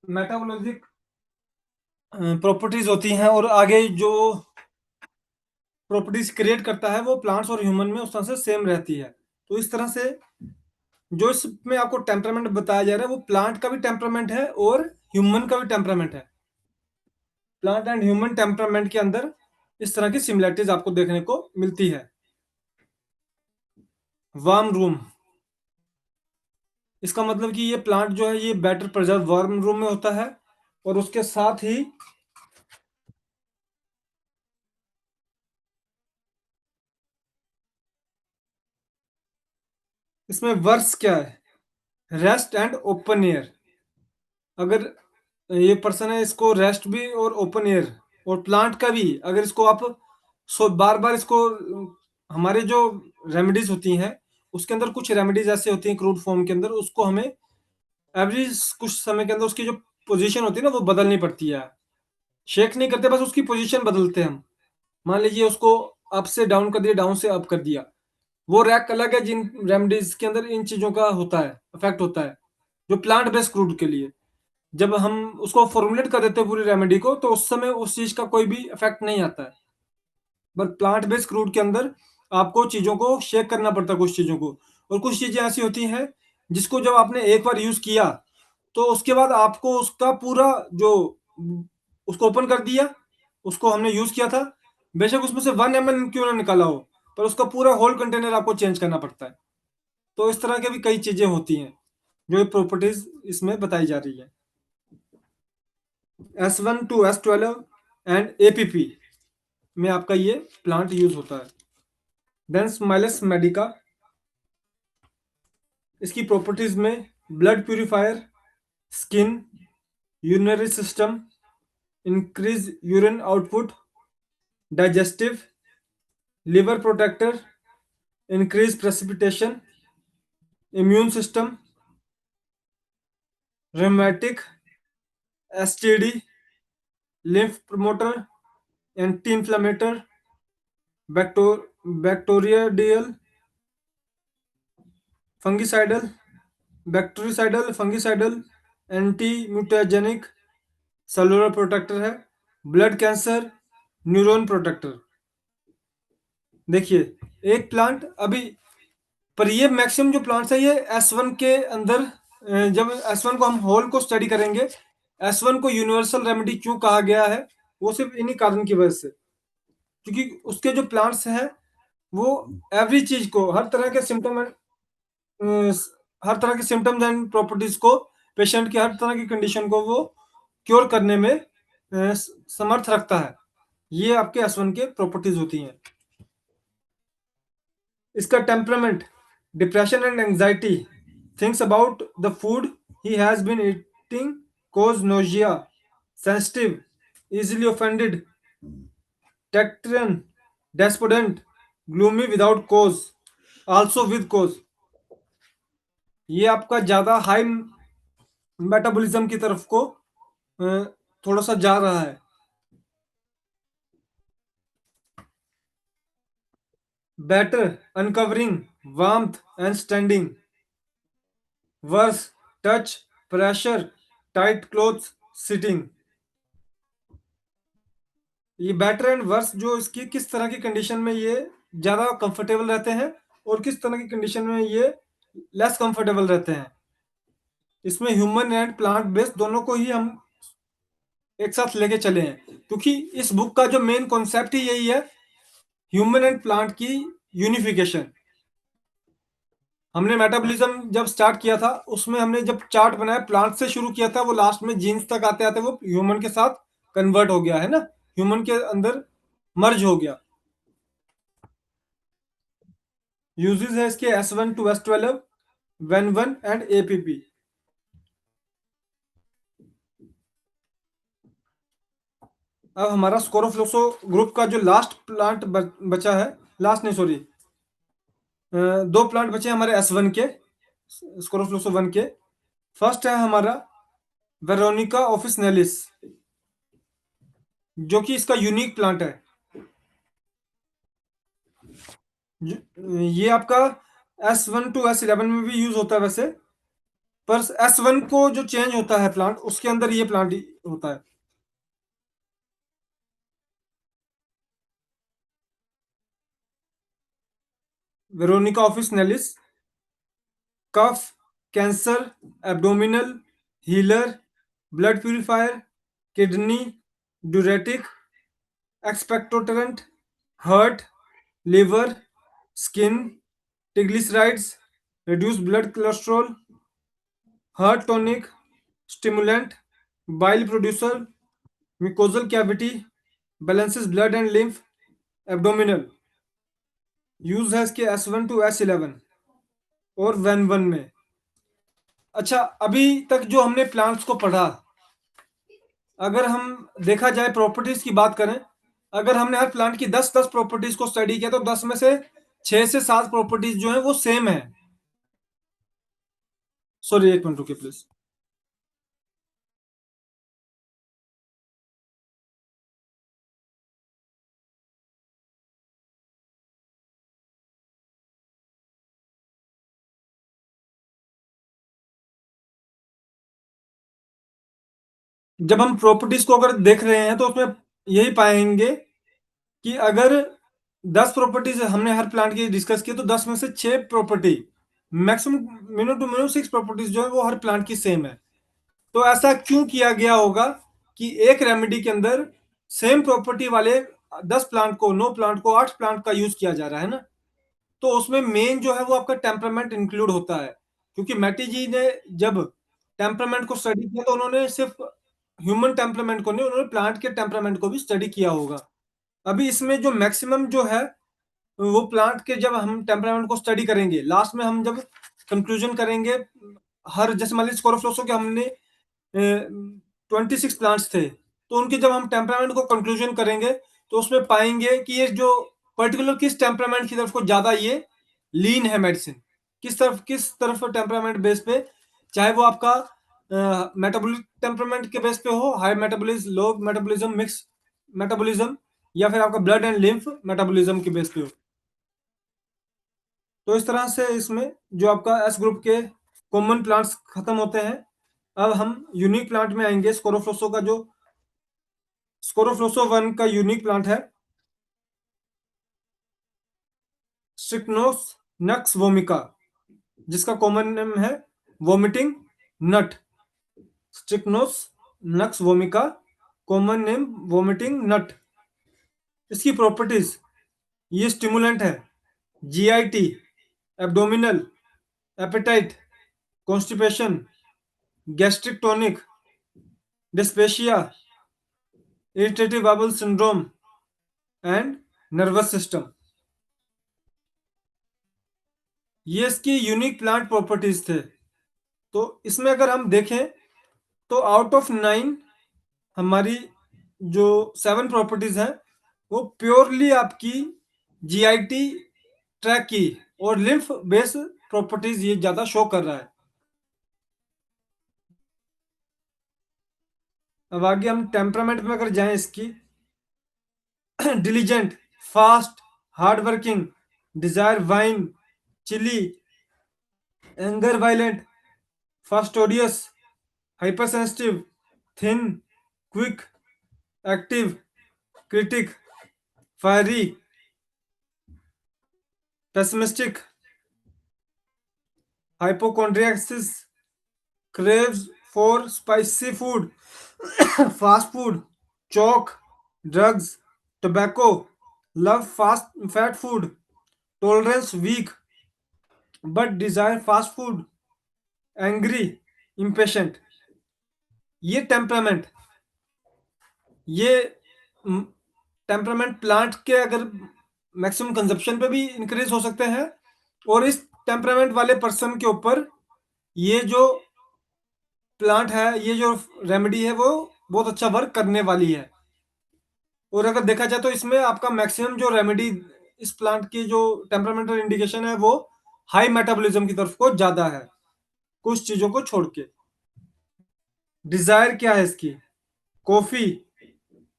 मेटाबॉलिक प्रॉपर्टीज होती हैं और आगे जो प्रॉपर्टीज क्रिएट करता है वो प्लांट्स और ह्यूमन में उस तरह से सेम रहती है। तो इस तरह से जो इसमें आपको टेम्परामेंट बताया जा रहा है वो प्लांट का भी टेम्परामेंट है और ह्यूमन का भी टेम्परामेंट है। प्लांट एंड ह्यूमन टेम्परामेंट के अंदर इस तरह की सिमिलरिटीज आपको देखने को मिलती है। वार्म रूम, इसका मतलब कि ये प्लांट जो है ये बेटर प्रिजर्व वार्म रूम में होता है, और उसके साथ ही इसमें वर्स क्या है, रेस्ट एंड ओपन एयर। अगर ये पर्सन है, इसको रेस्ट भी और ओपन एयर, और प्लांट का भी अगर इसको आप बार बार इसको हमारे जो रेमेडीज होती हैं उसके अंदर कुछ रेमेडीज ऐसे होती हैं क्रूड फॉर्म के अंदर, उसको हमें एवरी कुछ समय के अंदर उसकी जो पोजीशन होती है ना वो बदलनी पड़ती है। शेक नहीं करते, बस उसकी पोजीशन बदलते हैं हम। मान लीजिए उसको अप से डाउन कर दिया, डाउन से अप कर दिया, वो रैक अलग है जिन रेमेडीज के अंदर इन चीजों का होता है, इफेक्ट होता है जो प्लांट बेस्ड क्रूड के लिए। जब हम उसको फॉर्मुलेट कर देते हैं पूरी रेमेडी को, तो उस समय उस चीज का कोई भी इफेक्ट नहीं आता है। बट प्लांट बेस्ड क्रूड के अंदर आपको चीजों को शेक करना पड़ता है, कुछ चीजों को। और कुछ चीजें ऐसी होती हैं जिसको जब आपने एक बार यूज किया तो उसके बाद आपको उसका पूरा जो उसको ओपन कर दिया, उसको हमने यूज किया था, बेशक उसमें से 1 ml क्यों ना निकाला हो, पर उसका पूरा होल कंटेनर आपको चेंज करना पड़ता है। तो इस तरह के भी कई चीजें होती हैं जो प्रॉपर्टीज इसमें बताई जा रही है। S1 to S12 and APP में आपका ये प्लांट यूज होता है। देन स्माइलस मेडिका, इसकी प्रॉपर्टीज में blood purifier, skin, urinary system, increase urine output, digestive, liver protector, increase precipitation, immune system, rheumatic, STD, lymph promoter, anti-inflammatory, bactericidal, fungicidal, bacteriocidal, fungicidal, anti mutagenic, cellular protector है, blood cancer, neuron protector. देखिए एक plant अभी, पर ये maximum जो plants है ये S1 के अंदर, जब S1 को हम होल को स्टडी करेंगे, S1 को यूनिवर्सल रेमेडी क्यों कहा गया है, वो सिर्फ इन्हीं कारण की वजह से, क्योंकि उसके जो प्लांट्स हैं वो एवरी चीज को, हर तरह के सिम्टम, हर तरह के सिम्टम्स एंड प्रॉपर्टीज को, पेशेंट की हर तरह की कंडीशन को वो क्योर करने में समर्थ रखता है। ये आपके S1 के प्रॉपर्टीज होती हैं। इसका temperament, depression and anxiety, thinks about the food he has been eating, cause nausea, sensitive, easily offended, taciturn, despondent, gloomy without cause, also with cause। ये आपका ज्यादा हाई मेटाबॉलिज्म की तरफ को थोड़ा सा जा रहा है। Better uncovering, warmth and standing, worse touch, pressure, tight clothes, sitting. ये बेटर एंड वर्स जो इसकी किस तरह की कंडीशन में ये ज्यादा कंफर्टेबल रहते हैं और किस तरह की कंडीशन में ये लेस कंफर्टेबल रहते हैं। इसमें ह्यूमन एंड प्लांट बेस्ड दोनों को ही हम एक साथ लेके चले हैं, क्योंकि इस बुक का जो मेन कॉन्सेप्ट ही यही है, ह्यूमन एंड प्लांट की यूनिफिकेशन। हमने मेटाबॉलिज्म जब स्टार्ट किया था उसमें हमने जब चार्ट बनाया प्लांट से शुरू किया था, वो लास्ट में जीन्स तक आते आते वो ह्यूमन के साथ कन्वर्ट हो गया है ना, ह्यूमन के अंदर मर्ज हो गया। यूजेस है इसके S1 to S12, WEN1 and APP। अब हमारा स्कोरोफ्लोसो ग्रुप का जो लास्ट प्लांट बचा है, लास्ट नहीं सॉरी, 2 प्लांट बचे हमारे S1 के, स्कोरोफ्लोसो 1 के। फर्स्ट है हमारा वेरोनिका ऑफिसनेलिस, जो कि इसका यूनिक प्लांट है। ये आपका S1 to S11 में भी यूज होता है वैसे, पर S1 को जो चेंज होता है प्लांट, उसके अंदर ये प्लांट होता है। Veronica officinalis, cough, cancer, abdominal, healer, blood purifier, kidney, diuretic, expectorant, heart, liver, skin, triglycerides, reduce blood cholesterol, heart tonic, stimulant, bile producer, mucosal cavity, balances blood and lymph, abdominal. Use है इसके S1 to S11 और WEN1 में। अच्छा, अभी तक जो हमने plants को पढ़ा, अगर हम देखा जाए प्रॉपर्टीज की बात करें, अगर हमने हर प्लांट की 10-10 प्रॉपर्टीज को स्टडी किया तो 10 में से 6 से 7 प्रॉपर्टीज जो है वो सेम है। सॉरी, एक मिनट रुकिए प्लीज। जब हम प्रॉपर्टीज को अगर देख रहे हैं तो उसमें यही पाएंगे कि अगर 10 प्रॉपर्टीज हमने हर प्लांट की डिस्कस की तो 10 में से 6 property, maximum minimum to minimum 6 properties जो है वो हर प्लांट की सेम है। तो ऐसा क्यों किया गया होगा कि एक रेमेडी के अंदर सेम प्रॉपर्टी वाले 10 प्लांट को, 9 प्लांट को, 8 प्लांट का यूज किया जा रहा है ना? तो उसमें मेन जो है वो आपका टेम्परामेंट इंक्लूड होता है, क्योंकि मैटी जी ने जब टेम्परामेंट को स्टडी किया तो उन्होंने सिर्फ ह्यूमन टेम्परामेंट को नहीं, उन्होंने प्लांट के टेम्परामेंट को भी स्टडी किया होगा। अभी इसमें जो मैक्सिमम जो है वो प्लांट के, जब हम टेम्परामेंट को स्टडी करेंगे, लास्ट में हम जब कंक्लूजन करेंगे, हर जैसे मान लीजिए स्कोरोफ्लोसो के हमने 26 प्लांट्स थे, तो उनके जब हम टेम्परामेंट को कंक्लूजन करेंगे तो उसमें पाएंगे कि ये जो पर्टिकुलर किस टेम्परामेंट की तरफ को ज्यादा ये लीन है मेडिसिन, किस तरफ टेम्परामेंट बेस पे, चाहे वो आपका मेटाबॉलिक टेम्परामेंट के बेस पे हो, हाई मेटाबॉलिज्म, लो मेटाबॉलिज्म, मिक्स मेटाबॉलिज्म, या फिर आपका ब्लड एंड लिम्फ मेटाबॉलिज्म के बेस पे हो। तो इस तरह से इसमें जो आपका एस ग्रुप के कॉमन प्लांट्स खत्म होते हैं। अब हम यूनिक प्लांट में आएंगे। स्कोरोफ्लोसो का जो स्कोरोफ्लोसो 1 का यूनिक प्लांट है स्ट्रिक्नोस नक्स वोमिका, जिसका कॉमन नेम है vomiting nut. Strychnos nux vomica, common name vomiting nut. इसकी प्रॉपर्टीज, ये स्टिमुलेंट है, GIT, abdominal, appetite, constipation, gastric tonic, dyspepsia, irritative bowel syndrome and nervous system. ये इसकी unique plant properties थे। तो इसमें अगर हम देखें तो आउट ऑफ 9 हमारी जो 7 प्रॉपर्टीज हैं वो प्योरली आपकी जीआईटी ट्रैक की और लिम्फ बेस प्रॉपर्टीज ये ज्यादा शो कर रहा है। अब आगे हम टेम्परामेंट में अगर जाएं इसकी, diligent, fast, hard working, desire wine, chilly, anger violent, fastidious, hypersensitive, thin, quick, active, critic, fiery, pessimistic, hypochondriasis, craves for spicy food, fast food, choke, drugs, tobacco, love fast fat food, tolerance weak but desire fast food, angry, impatient। ये temperament plant के अगर maximum consumption पे भी increase हो सकते हैं, और इस टेम्परामेंट वाले पर्सन के ऊपर ये जो प्लांट है, ये जो रेमेडी है वो बहुत अच्छा वर्क करने वाली है। और अगर देखा जाए तो इसमें आपका मैक्सिमम जो रेमेडी इस प्लांट की जो टेम्परामेंटल इंडिकेशन है वो हाई मेटाबॉलिज्म की तरफ को ज्यादा है, कुछ चीजों को छोड़ के। डिजायर क्या है इसकी? Coffee,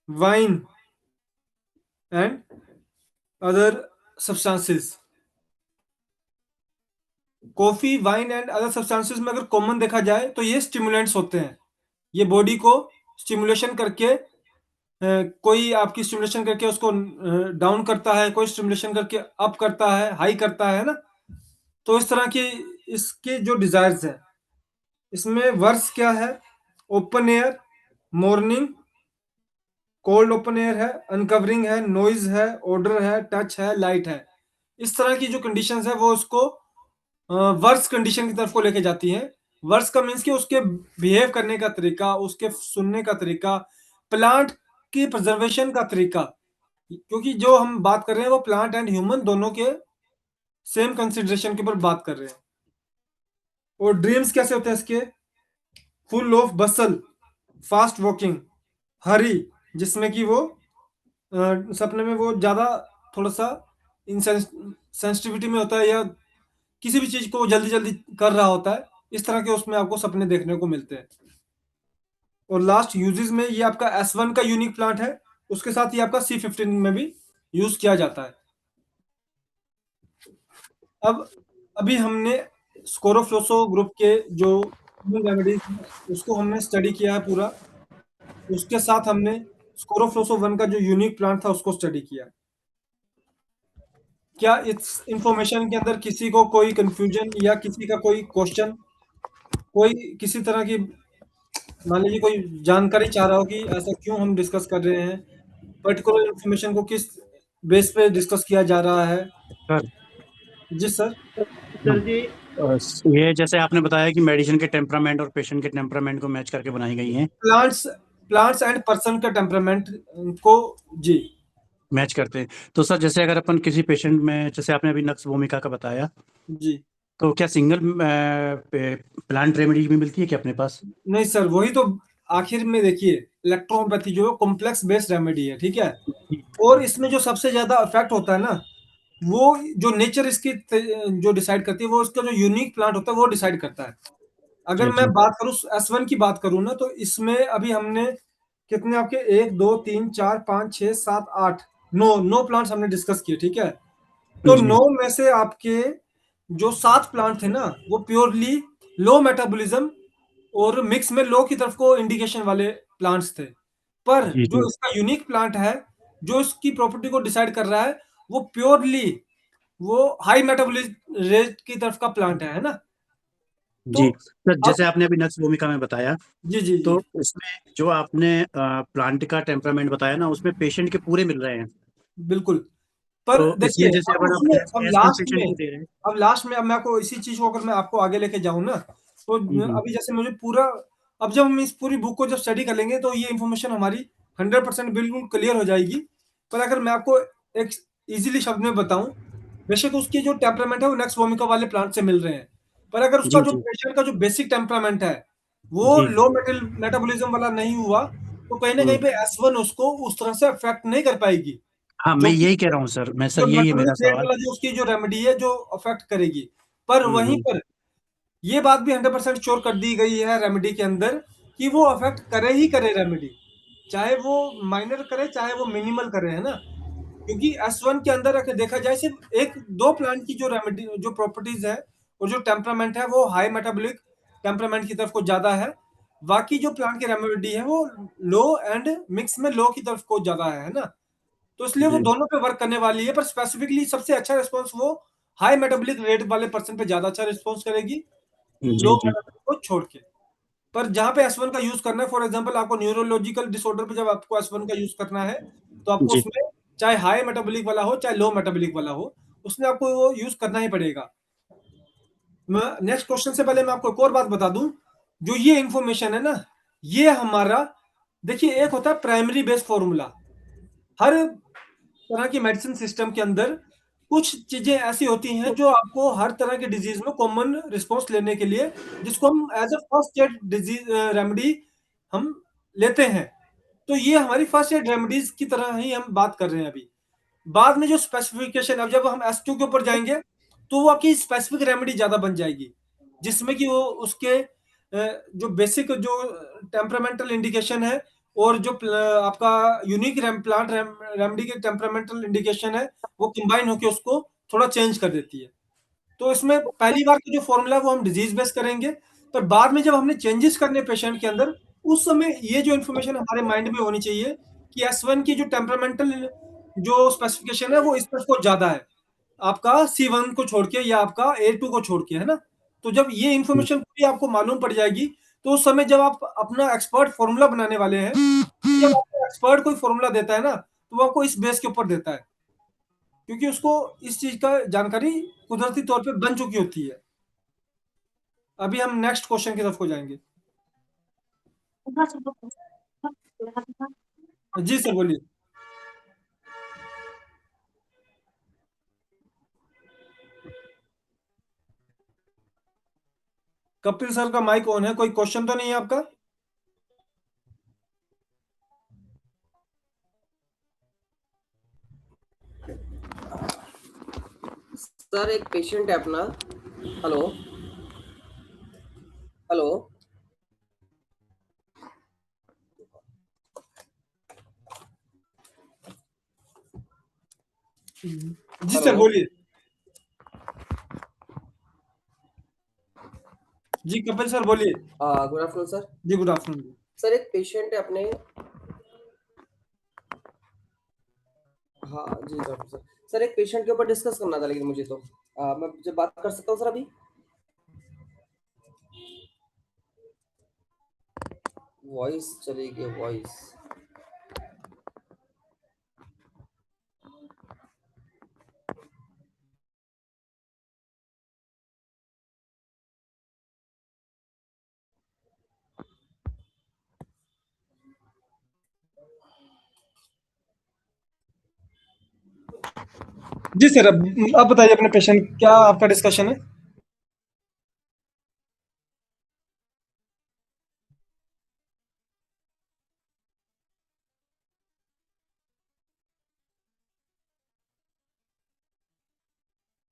wine and other substances. Coffee, wine and other substances में अगर कॉमन देखा जाए तो ये स्टिमुलेंट्स होते हैं। ये बॉडी को स्टिमुलेशन करके कोई आपकी स्टिमुलेशन करके उसको डाउन करता है, कोई स्टिमुलेशन करके अप करता है, हाई करता है ना। तो इस तरह की इसके जो डिजायर्स है, इसमें वर्ड्स क्या है? Open air, morning, cold open air है, अनकवरिंग है, नॉइज है, ऑर्डर है, टच है, लाइट है। इस तरह की जो कंडीशंस है वो उसको वर्स्ट कंडीशन की तरफ को लेके जाती हैं। वर्स का मीन्स कि उसके बिहेव करने का तरीका, उसके सुनने का तरीका, प्लांट की प्रिजर्वेशन का तरीका, क्योंकि जो हम बात कर रहे हैं वो प्लांट एंड ह्यूमन दोनों के सेम कंसिडरेशन के ऊपर बात कर रहे हैं। और ड्रीम्स कैसे होते हैं इसके? Full of bustle, fast walking, hurry, जिसमें कि वो सपने में वो ज्यादा थोड़ा सा सेंसिटिविटी में होता है, या किसी भी चीज को जल्दी जल्दी कर रहा होता है, इस तरह के उसमें आपको सपने देखने को मिलते हैं। और लास्ट यूजेस में ये आपका S1 का यूनिक प्लांट है, उसके साथ ही आपका C15 में भी यूज किया जाता है। अब अभी हमने स्कोरोफ्लोसो ग्रुप के जो रेमेडीज उसको हमने स्टडी किया है पूरा, उसके साथ हमने स्कोरोफ्लोसो 1 का जो यूनिक प्लांट था उसको स्टडी किया। क्या इस इंफॉर्मेशन के अंदर किसी को कोई कंफ्यूजन या किसी का कोई क्वेश्चन, कोई किसी तरह की, मान लीजिए कोई जानकारी चाह रहा हो कि ऐसा क्यों हम डिस्कस कर रहे हैं, पर्टिकुलर इंफॉर्मेशन को किस बेस पे डिस्कस किया जा रहा है? सर जी सर। सर जी ये जैसे आपने बताया कि मेडिसिन के टेम्परामेंट और पेशेंट के टेम्परामेंट को मैच करके बनाई गई हैं, प्लांट्स एंड पर्सन के टेम्परामेंट को जी मैच करते हैं। तो सर जैसे अगर अपन किसी पेशेंट में, जैसे आपने अभी नक्स भूमिका का बताया, जी तो क्या सिंगल प्लांट रेमेडी भी मिलती है क्या अपने पास? नहीं सर, वही तो आखिर में देखिए, इलेक्ट्रोहोम्योपैथी जो कॉम्प्लेक्स बेस्ड रेमेडी है, ठीक है, और इसमें जो सबसे ज्यादा इफेक्ट होता है ना, वो जो नेचर इसकी जो डिसाइड करती है, वो इसका जो यूनिक प्लांट होता है वो डिसाइड करता है। अगर जी मैं जी बात करूं S1 की बात करूं ना, तो इसमें अभी हमने कितने आपके 1 2 3 4 5 6 7 8 9 प्लांट्स हमने डिस्कस किए, ठीक है। तो जी 9 में से आपके जो 7 प्लांट थे ना, वो प्योरली लो मेटाबॉलिज्म और मिक्स में लो की तरफ को इंडिकेशन वाले प्लांट्स थे। पर जी जो जी इसका यूनिक प्लांट है, जो इसकी प्रॉपर्टी को डिसाइड कर रहा है, वो प्योरली वो हाई मेटाबॉलिज्म रेट की तरफ का प्लांट है ना। तो जी सर, अब जैसे आपने अभी नक्स भूमिका में बताया, जी जी तो जी उसमें जो आपने प्लांट का टेम्परामेंट बताया ना, उसमें पेशेंट के पूरे मिल रहे हैं। बिल्कुल। पर तो देखिए, इसमें जैसे अब अगर उसमें आप एस वन पेशेंट को दे रहे हैं। अब लास्ट में अब मैं आपको इसी चीज को अगर मैं आपको आगे लेके जाऊं ना, तो हम्म, अभी जैसे मुझे पूरा, अब जब हम इस पूरी बुक को जब स्टडी कर लेंगे तो ये इन्फॉर्मेशन हमारी 100% बिल्कुल क्लियर हो जाएगी। पर अगर मैं आपको एक इजीली शब्द में बताऊं, बेशक उसकी जो टेम्परामेंट है वो नेक्स्ट वोमिका वाले प्लांट से मिल रहे हैं, पर अगर उसका जी जो जी पेशेंट का जो बेसिक टेम्परामेंट है वो जी लो मेटाबॉलिज्म वाला नहीं हुआ, तो कहीं ना कहीं हम्म, पे S1 उसको उस तरह से अफेक्ट नहीं कर पाएगी। हाँ, मैं जो यही कह रहा हूँ सर, जो यही है मेरा मेटाबॉलिक रेट सवाल। वाला जो उसकी जो रेमेडी है जो अफेक्ट करेगी। पर वहीं हम्म, पर ये बात भी 100% श्योर कर दी गई है रेमेडी के अंदर कि वो अफेक्ट करे ही करे रेमेडी, चाहे वो माइनर करे चाहे वो मिनिमल करे, है ना। क्योंकि S1 के अंदर अगर देखा जाए सिर्फ 1 2 प्लांट की जो रेमेडी जो प्रॉपर्टीज है और जो टेम्परामेंट है वो हाई मेटाबॉलिक टेम्परामेंट की तरफ को ज्यादा है। बाकी जो प्लांट की रेमेडी है वो लो एंड मिक्स में लो की तरफ को ज्यादा है ना। तो इसलिए वो जी दोनों पे वर्क करने वाली है, पर स्पेसिफिकली सबसे अच्छा रिस्पॉन्स वो हाई मेटाबॉलिक रेट वाले पर्सन पे ज्यादा अच्छा रिस्पॉन्स करेगी, जी लो जी मेटाबॉलिक को छोड़ के। पर जहां पे S1 का यूज करना है, फॉर एग्जांपल आपको न्यूरोलॉजिकल डिसऑर्डर पे जब आपको S1 का यूज करना है, तो आपको जी उसमें चाहे हाई मेटाबॉलिक वाला हो चाहे लो मेटाबॉलिक वाला हो, उसमें आपको वो यूज करना ही पड़ेगा। मैं नेक्स्ट क्वेश्चन से पहले मैं आपको एक और बात बता दूं, जो ये इंफॉर्मेशन है ना, ये हमारा, देखिए एक होता है प्राइमरी बेस फॉर्मूला, हर तरह की मेडिसिन सिस्टम के अंदर कुछ चीजें ऐसी होती हैं जो आपको हर तरह के डिजीज में कॉमन रिस्पॉन्स लेने के लिए, जिसको हम as a first aid disease remedy हम लेते हैं। तो ये हमारी फर्स्ट एड रेमेडीज की तरह ही हम बात कर रहे हैं अभी। बाद में जो स्पेसिफिकेशन, अब जब हम S2 के ऊपर जाएंगे तो वो आपकी स्पेसिफिक रेमेडी ज्यादा बन जाएगी, जिसमें कि वो उसके जो बेसिक जो टेम्परामेंटल इंडिकेशन है और जो आपका यूनिक प्लांट रेमेडी के टेम्परामेंटल इंडिकेशन है, वो कंबाइन होकर उसको थोड़ा चेंज कर देती है। तो इसमें पहली बार का जो फॉर्मूला है वो हम डिजीज बेस करेंगे, पर बाद में जब हमने चेंजेस करने पेशेंट के अंदर, उस समय ये जो इन्फॉर्मेशन हमारे माइंड में होनी चाहिए कि S1 की जो टेम्परामेंटल जो स्पेसिफिकेशन है वो इस तरफ को ज्यादा है, आपका C1 को छोड़ के या आपका A2 को छोड़ के, है ना। तो जब ये इन्फॉर्मेशन पूरी आपको मालूम पड़ जाएगी, तो उस समय जब आप अपना एक्सपर्ट फॉर्मूला बनाने वाले हैं, जब आपको एक्सपर्ट कोई फॉर्मूला देता है ना, तो वो आपको इस बेस के ऊपर देता है, क्योंकि उसको इस चीज का जानकारी कुदरती तौर पे बन चुकी होती है। अभी हम नेक्स्ट क्वेश्चन की तरफ को जाएंगे। जी सर बोलिए। कपिल सर का माइक ऑन है, कोई क्वेश्चन तो नहीं है आपका? सर एक पेशेंट है अपना। Hello hello. जी सर हेलो। बोलिए। जी कपिल सर बोलिए। Good afternoon sir. जी गुड आफ्टरनून। सर एक पेशेंट है अपने। हाँ जी डॉक्टर सर। सर एक पेशेंट के ऊपर डिस्कस करना था, लेकिन मुझे तो मैं जब बात कर सकता हूँ सर अभी? वॉइस चली गई वॉइस। जी सर, अब बताइए अपने पेशेंट, क्या आपका डिस्कशन है?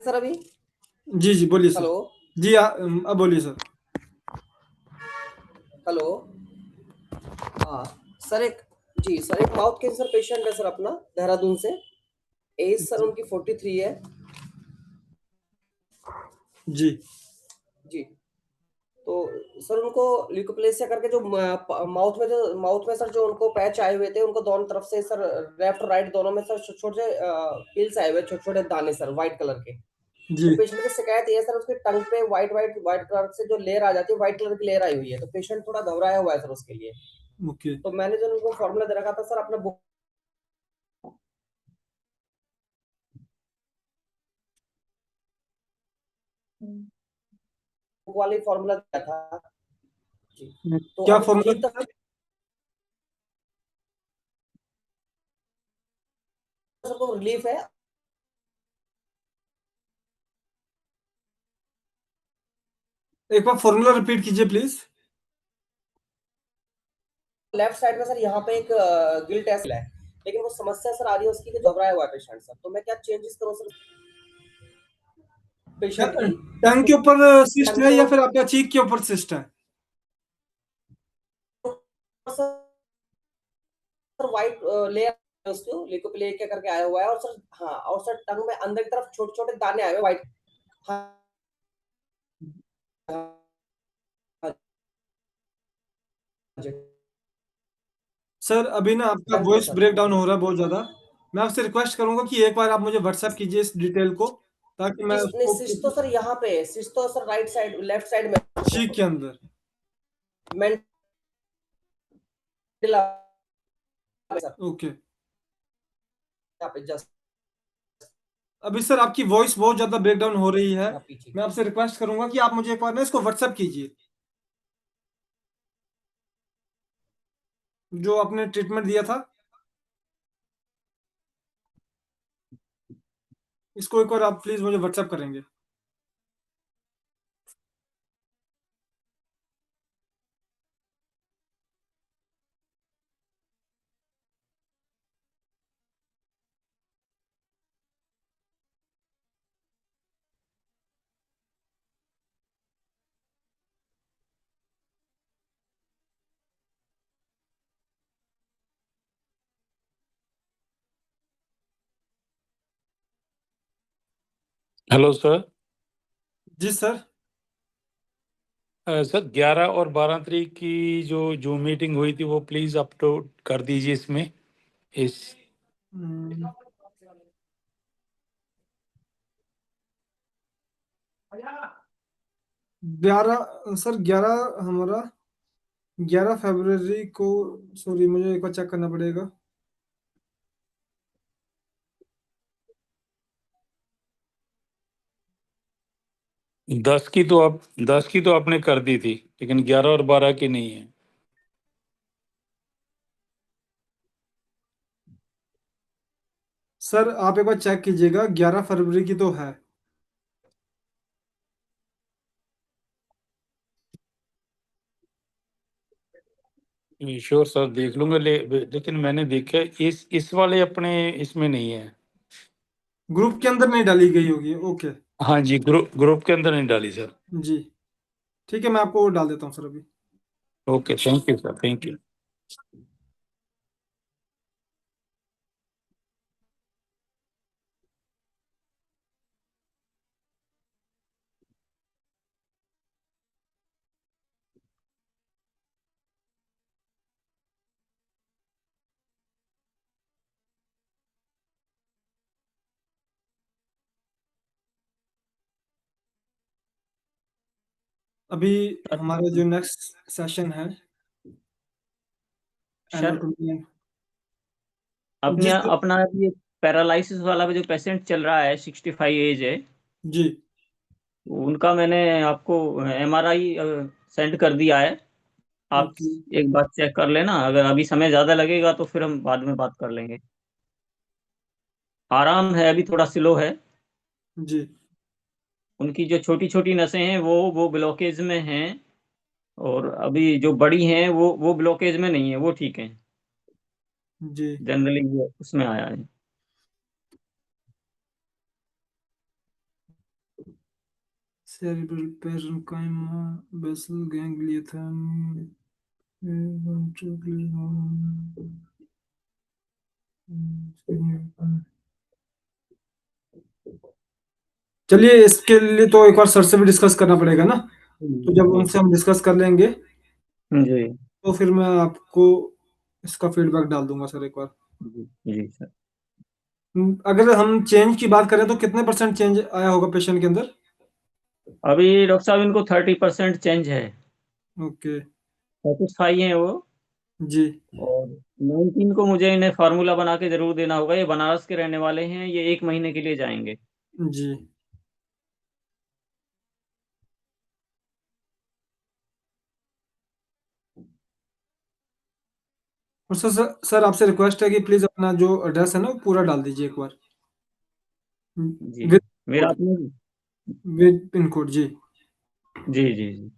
सर अभी? जी जी बोलिए सर। हेलो जी अब बोलिए सर। हेलो। हाँ सर एक जी सर एक माउथ कैंसर पेशेंट है सर अपना, देहरादून से। एज सर उनकी 43 है। जी जी। तो सर उनको ल्यूकोप्लेसिया करके जो माउथ में सर जो उनको पैच आए हुए थे, उनको दोनों तरफ से सर, लेफ्ट राइट दोनों में सर छोटे छोटे पिल्स आए हुए, छोटे छोटे दाने सर, व्हाइट कलर के। जी तो पेशेंट की शिकायत ये है सर, उसके टंग पे व्हाइट कलर से जो लेयर आ जाती है, व्हाइट कलर की लेयर आई हुई है। तो पेशेंट थोड़ा घबराया हुआ है सर उसके लिए। ओके। तो मैंने जो उनको फॉर्मूला दे रखा था सर, अपना बुक वाली फॉर्मूला दिया था जी। तो क्या अब फॉर्मूला? ठीक तक सबको रिलीफ है। एक बार फॉर्मूला रिपीट कीजिए प्लीज। लेफ्ट साइड में सर यहाँ पे एक गिल्ट टेस्ट है, लेकिन वो समस्या सर आ रही है उसकी कि घबराया हुआ है पेशेंट सर। तो मैं क्या चेंजेस करूँ सर पेशेंट की? टंग के ऊपर सिस्ट टंग है पे या फिर आपका चीक के ऊपर सिस्ट है? सर व्हाइट लेयर उसको लिकोप्लेकिया करके आया हुआ है। और सर हाँ, और सर टंग में अंदर की तरफ छोटे छोटे दाने आए हुए व्हाइट। हाँ हाँ जी। सर अभी ना आपका टंग पे वॉइस सर ब्रेक डाउन हो रहा है बहुत ज्यादा। मैं आपसे रिक्वेस्ट करूंगा कि एक बार आप मुझे व्हाट्सएप कीजिए इस डिटेल को, ताकि मैं नहीं, उसको सिस्ट तो सर यहाँ पे है, सिस्ट तो sir right side left side में चीक के अंदर। Mental sir, okay. यहाँ पे जस्ट अभी सर आपकी वॉइस बहुत ज्यादा ब्रेक डाउन हो रही है। यहाँ पीछे। मैं आपसे रिक्वेस्ट करूंगा कि आप मुझे एक बार ना इसको व्हाट्सएप कीजिए, जो आपने ट्रीटमेंट दिया था, इसको एक बार आप प्लीज मुझे व्हाट्सएप करेंगे। Hello sir. जी सर। सर 11 और 12 तारीख की जो मीटिंग हुई थी वो प्लीज अपलोड कर दीजिए इसमें, इस 11 सर, 11 हमारा 11 फरवरी को, सॉरी मुझे एक बार चेक करना पड़ेगा। 10 की तो आपने कर दी थी, लेकिन 11 और 12 की नहीं है। सर आप एक बार चेक कीजिएगा, 11 फरवरी की तो है। श्योर सर, देख लूंगा। लेकिन मैंने देखा इस वाले अपने इसमें नहीं है। ग्रुप के अंदर नहीं डाली गई होगी, ओके। हाँ जी, ग्रुप के अंदर नहीं डाली सर। जी ठीक है, मैं आपको डाल देता हूँ सर अभी। Okay, thank you sir, thank you. अभी हमारा जो नेक्स्ट सेशन है सर एनाटॉमी। अपने जी सर। अपना ये पैरालिसिस वाला जो पेशेंट चल रहा है, 65 एज है, जी उनका मैंने आपको MRI सेंड कर दिया है। आप ओके। एक बार चेक कर लेना, अगर अभी समय ज्यादा लगेगा तो फिर हम बाद में बात कर लेंगे। आराम है, अभी थोड़ा स्लो है। जी उनकी जो छोटी छोटी नसें हैं वो ब्लॉकेज में हैं, और अभी जो बड़ी हैं वो ब्लॉकेज में नहीं है, वो ठीक है। जी जनरली वो उसमें आया है। सेरिब्रल पेरेन्काइमा, बेसल गैंग्लियोथम, चलिए इसके लिए तो एक बार सर से भी डिस्कस करना पड़ेगा ना, तो जब जी उनसे हम डिस्कस कर लेंगे जी तो फिर मैं आपको इसका फीडबैक डाल दूंगा सर एक बार। जी जी सर। अगर हम चेंज की बात करें तो कितने परसेंट चेंज आया होगा पेशेंट के अंदर? अभी डॉक्टर साहब इनको 30% चेंज है। ओके। सेटिस्फाई हैं वो। जी और 19 को मुझे इन्हें फार्मूला बना के जरूर देना होगा। ये बनारस के रहने वाले हैं, ये 1 महीने के लिए जाएंगे। जी। और सर आपसे रिक्वेस्ट है कि प्लीज अपना जो एड्रेस है ना वो पूरा डाल दीजिए एक बार, जी, विद मेरा कोड, अपने विद पिन कोड। जी जी जी जी।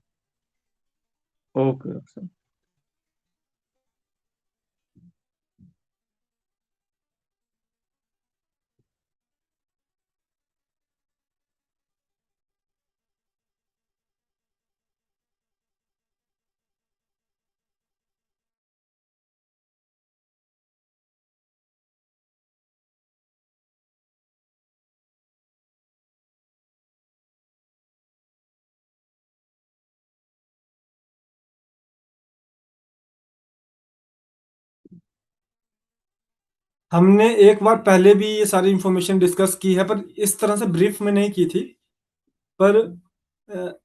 ओके डॉक्टर साहब। हमने एक बार पहले भी ये सारी इंफॉर्मेशन डिस्कस की है, पर इस तरह से ब्रीफ में नहीं की थी। पर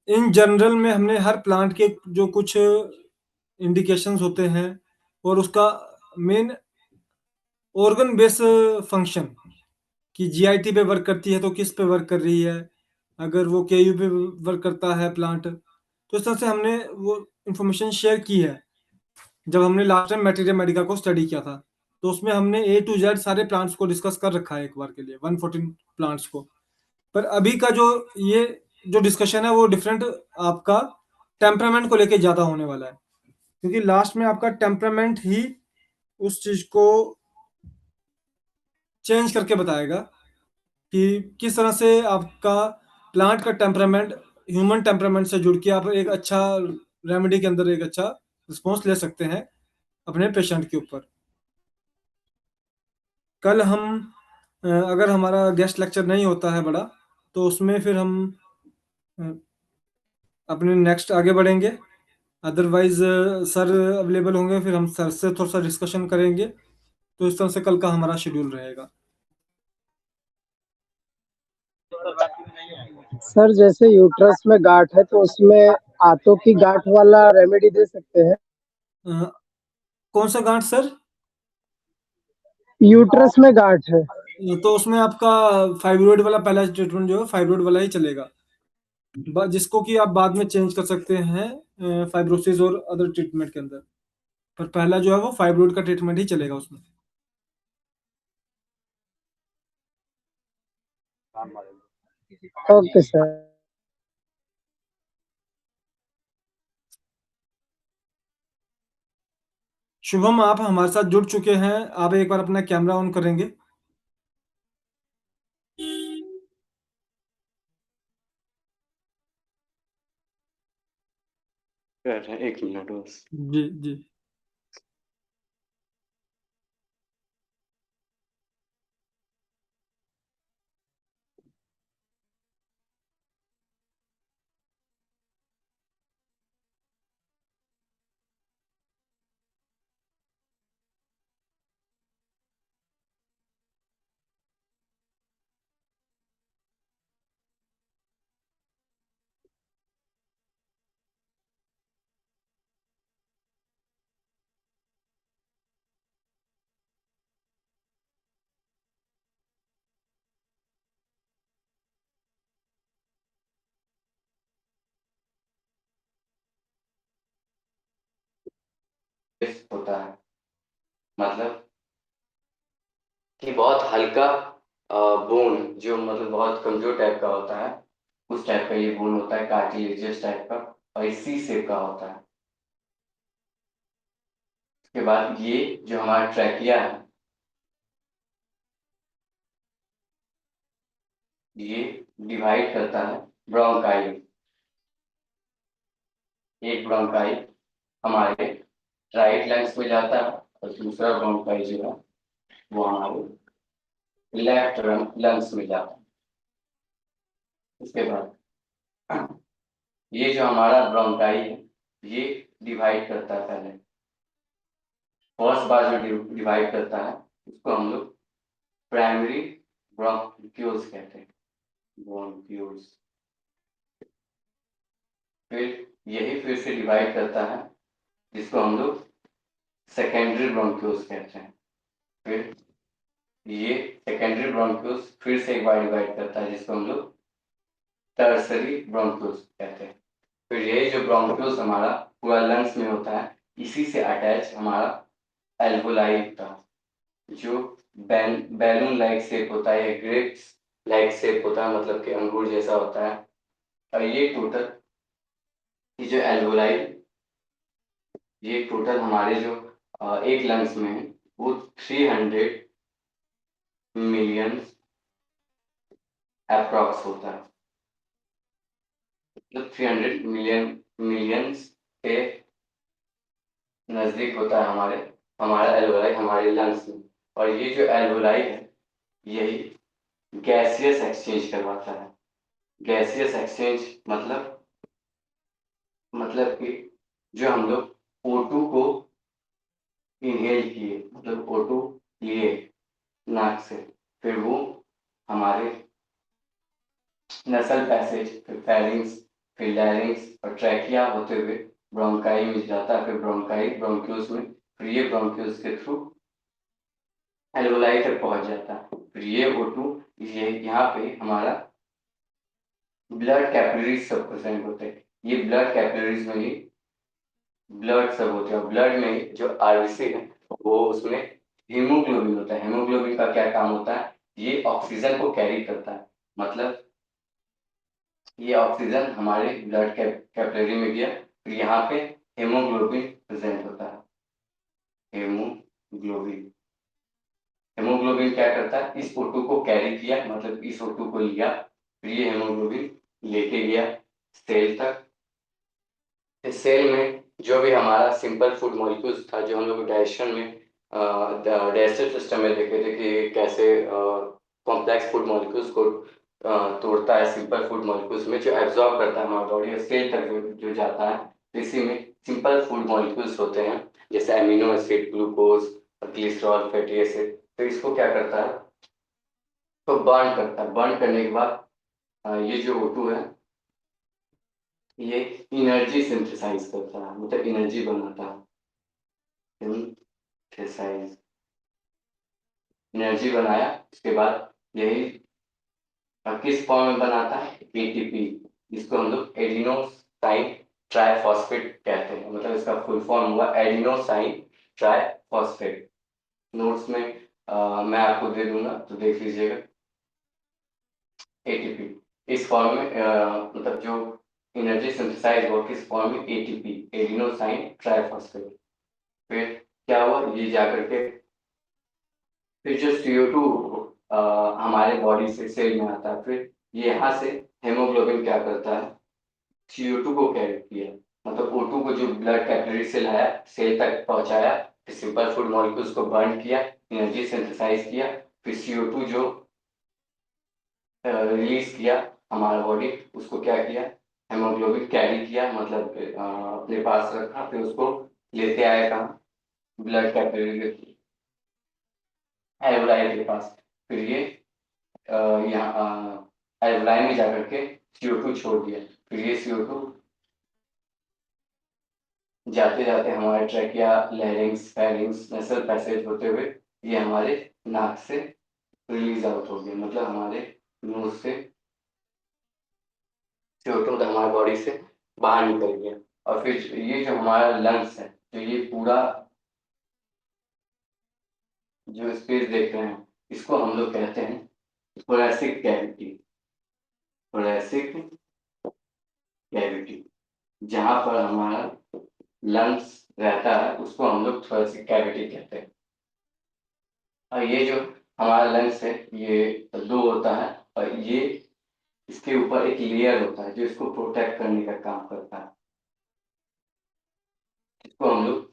इन जनरल में हमने हर प्लांट के जो कुछ इंडिकेशंस होते हैं और उसका मेन ऑर्गन बेस फंक्शन, कि जीआईटी पे वर्क करती है तो किस पे वर्क कर रही है, अगर वो केयू पे वर्क करता है प्लांट, तो इस तरह से हमने वो इंफॉर्मेशन शेयर की है। जब हमने लास्ट टाइम मटेरियल मेडिका को स्टडी किया था तो उसमें हमने A to Z सारे प्लांट्स को डिस्कस कर रखा है एक बार के लिए, 114 प्लांट्स को। पर अभी का जो ये जो डिस्कशन है वो डिफरेंट आपका टेम्परामेंट को लेके ज़्यादा होने वाला है, क्योंकि लास्ट में आपका टेम्परामेंट ही उस चीज़ को चेंज करके बताएगा कि किस तरह से आपका प्लांट का टेम्परामेंट ह्यूमन टेम्परामेंट से जुड़ के आप एक अच्छा रेमेडी के अंदर एक अच्छा रिस्पॉन्स ले सकते हैं अपने पेशेंट के ऊपर। कल हम अगर हमारा गेस्ट लेक्चर नहीं होता है बड़ा, तो उसमें फिर हम अ, अपने नेक्स्ट आगे बढ़ेंगे। अदरवाइज सर अवेलेबल होंगे, फिर हम सर से थोड़ा सा डिस्कशन करेंगे। तो इस तरह से कल का हमारा शेड्यूल रहेगा। सर जैसे यूट्रस में गांठ है तो उसमें आंतों की गांठ वाला रेमेडी दे सकते हैं? अ, कौन सा गांठ सर? यूट्रस में गांठ है। तो उसमें आपका फाइब्रोइड वाला पहला ट्रीटमेंट जो है फाइब्रोइड वाला ही चलेगा। जिसको कि आप बाद में चेंज कर सकते हैं फाइब्रोसिस और अदर ट्रीटमेंट के अंदर। पर पहला जो है वो फाइब्रोइड का ट्रीटमेंट ही चलेगा उसमें। Okay sir. शुभम, आप हमारे साथ जुड़ चुके हैं, आप एक बार अपना कैमरा ऑन करेंगे? एक मिनट बस। जी जी। होता है मतलब कि बहुत हल्का बोन, जो मतलब बहुत कमजोर टाइप का होता है, उस टाइप का ये बोन होता है, कार्टिलेजियस टाइप का, और इसी शेप का होता है। उसके बाद ये जो हमारा ट्रैकिया है, ये डिवाइड करता है ब्रोंकाई। एक ब्रोंकाई हमारे राइट लंग्स में जाता है और दूसरा ब्रोंकाई जो है वो हमारे लेफ्ट लंग्स में जाता है। उसके बाद ये जो हमारा ब्रोंकाई है ये डिवाइड करता है। पहले फर्स्ट बार जो डिवाइड करता है उसको हम लोग प्राइमरी ब्रोंक्यूल्स कहते हैं, ब्रोंक्यूल्स। फिर यही फिर से डिवाइड करता है जिसको हम लोग सेकेंडरी ब्रोंक्यूल्स कहते हैं। फिर ये सेकेंडरी ब्रोंक्यूल्स फिर से एक बार डिवाइड करता है जिसको हम लोग टर्सरी ब्रोंक्यूल्स कहते हैं। फिर यही जो ब्रोंक्यूल्स हमारा पूरा लंग्स में होता है, इसी से अटैच हमारा एल्वोलाई का जो बैलून लाइक शेप होता है, ग्रेप्स लाइक शेप होता है, मतलब कि अंगूर जैसा होता है। और ये टोटल ये जो एल्वोलाई, ये टोटल हमारे जो एक लंग्स में है वो 300 मिलियन अप्रॉक्स होता है। मतलब 300 मिलियंस के नजदीक होता है हमारा एल्वोलाई हमारे लंग्स में। और ये जो एल्वोलाई है यही गैसियस एक्सचेंज करवाता है। गैसियस एक्सचेंज मतलब कि जो हम लोग O2 को इनहेल किए, मतलब O2 लिए नाक से, फिर वो हमारे नसल पैसेज, फिर फेरिंग्स, फिर लैरिंग्स और ट्रैकिया होते हुए ब्रोंकाई में जाता है। फिर ब्रोंकाई ब्रोंक्यूल्स में, फिर ये ब्रोंक्यूल्स के थ्रू एल्वोलाई तक पहुंच जाता है। फिर ये O2 ये यहाँ पे हमारा ब्लड कैपिलरीज सब प्रेजेंट होते हैं। ये ब्लड कैपिलरीज में ही ब्लड सब होते हैं। ब्लड में जो आरबीसी है वो उसमें हीमोग्लोबिन होता है। हीमोग्लोबिन का क्या काम होता है? ये ऑक्सीजन को कैरी करता है। मतलब ये ऑक्सीजन हमारे ब्लड कैपिलरी में गया, फिर यहाँ पे हेमोग्लोबिन प्रेजेंट होता है। हेमोग्लोबिन हेमोग्लोबिन क्या करता है? इस O2 को कैरी किया, मतलब इस O2 को लिया, फिर ये हेमोग्लोबिन लेके गया सेल तक। इस सेल में जो भी हमारा सिंपल फूड मॉलिक्यूल्स था, जो हम लोग डाइजेशन में डाइजेस्टिव सिस्टम में देखे थे कि कैसे कॉम्प्लेक्स फूड मॉलिक्यूल्स को तोड़ता है सिंपल फूड मॉलिक्यूल्स में, जो एब्जॉर्ब करता है हमारा बॉडी और सेल तक जो जाता है। इसी में सिंपल फूड मॉलिक्यूल्स होते हैं जैसे amino acid, glucose, glycerol, fatty acid. तो इसको क्या करता है? तो बर्न करता है। बर्न करने के बाद ये जो O2 है ये एनर्जी सिंथेसाइज करता है, मतलब एनर्जी बनाता है। सिंथेसाइज एनर्जी बनाया, उसके बाद यही किस फॉर्म में बनाता है? एटीपी। जिसको हम लोग एडिनोसाइन ट्राइफॉस्फेट कहते हैं, मतलब इसका फुल फॉर्म हुआ एडिनोसाइन ट्राइफॉस्फेट। नोट्स में मैं आपको दे दूंगा तो देख लीजिएगा। एटीपी इस फॉर्म में मतलब जो एनर्जी सिंथेसाइज हुआ किस फॉर्म में, एटीपी एडिनोसाइन ट्राइफॉस्फेट। फिर क्या हुआ, ये जाकर के फिर जो CO2 हमारे बॉडी से सेल में आता है, फिर ये यहाँ से हेमोग्लोबिन क्या करता है, CO2 को कैरी किया, मतलब O2 को जो ब्लड कैपिलरी से लाया सेल तक पहुंचाया, फिर सिंपल फूड मॉलिक्यूल्स को बर्न किया, एनर्जी सिंथेसाइज किया, फिर CO2 जो रिलीज किया हमारा बॉडी, उसको क्या किया, हेमोग्लोबिन कैरी किया, मतलब अपने पास रखा, फिर उसको लेते आया कहाँ, ब्लड कैपिलरी एल्वोलाई के पास। फिर ये यहाँ एल्वोलाई में जाकर के CO2 छोड़ दिया, फिर ये CO2 जाते जाते हमारे ट्रैकिया, लैरिंग्स, फेरिंग्स, नसल पैसेज होते हुए ये हमारे नाक से रिलीज आउट हो गया, मतलब हमारे नोज से CO2 मतलब हमारे बॉडी से बाहर निकल गया। और फिर ये जो हमारा लंग्स है, जो ये पूरा जो स्पेस देख रहे हैं, इसको हम लोग कहते हैं थोरैसिक कैविटी। थोरैसिक कैविटी जहाँ पर हमारा लंग्स रहता है उसको हम लोग थोरैसिक कैविटी कहते हैं। और ये जो हमारा लंग्स है ये दो होता है, और ये इसके ऊपर एक लेयर होता है जो इसको प्रोटेक्ट करने का काम करता है, इसको हम लोग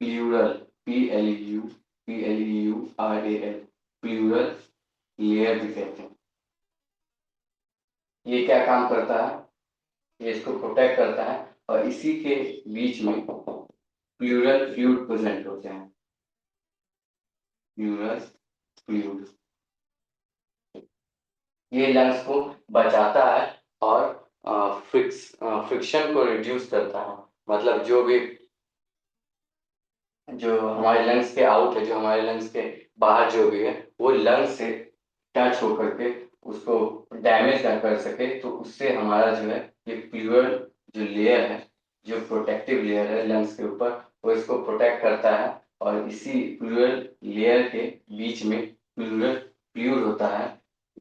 प्लूरल PLEURAL प्लूरल लेयर भी कहते हैं। ये क्या काम करता है, ये इसको प्रोटेक्ट करता है, और इसी के बीच में प्लूरल फ्लूइड प्रेजेंट होते हैं। प्लूरल फ्लूइड ये लंग्स को बचाता है और फ्रिक्शन को रिड्यूस करता है, मतलब जो भी जो हमारे लंग्स के आउट है, जो हमारे लंग्स के बाहर जो भी है, वो लंग्स से टच होकर के उसको डैमेज ना कर सके, तो उससे हमारा जो है ये प्लूरल जो लेयर है, जो प्रोटेक्टिव लेयर है लंग्स के ऊपर, वो इसको प्रोटेक्ट करता है। और इसी प्लूरल लेयर के बीच में प्लूरल फ्लूइड होता है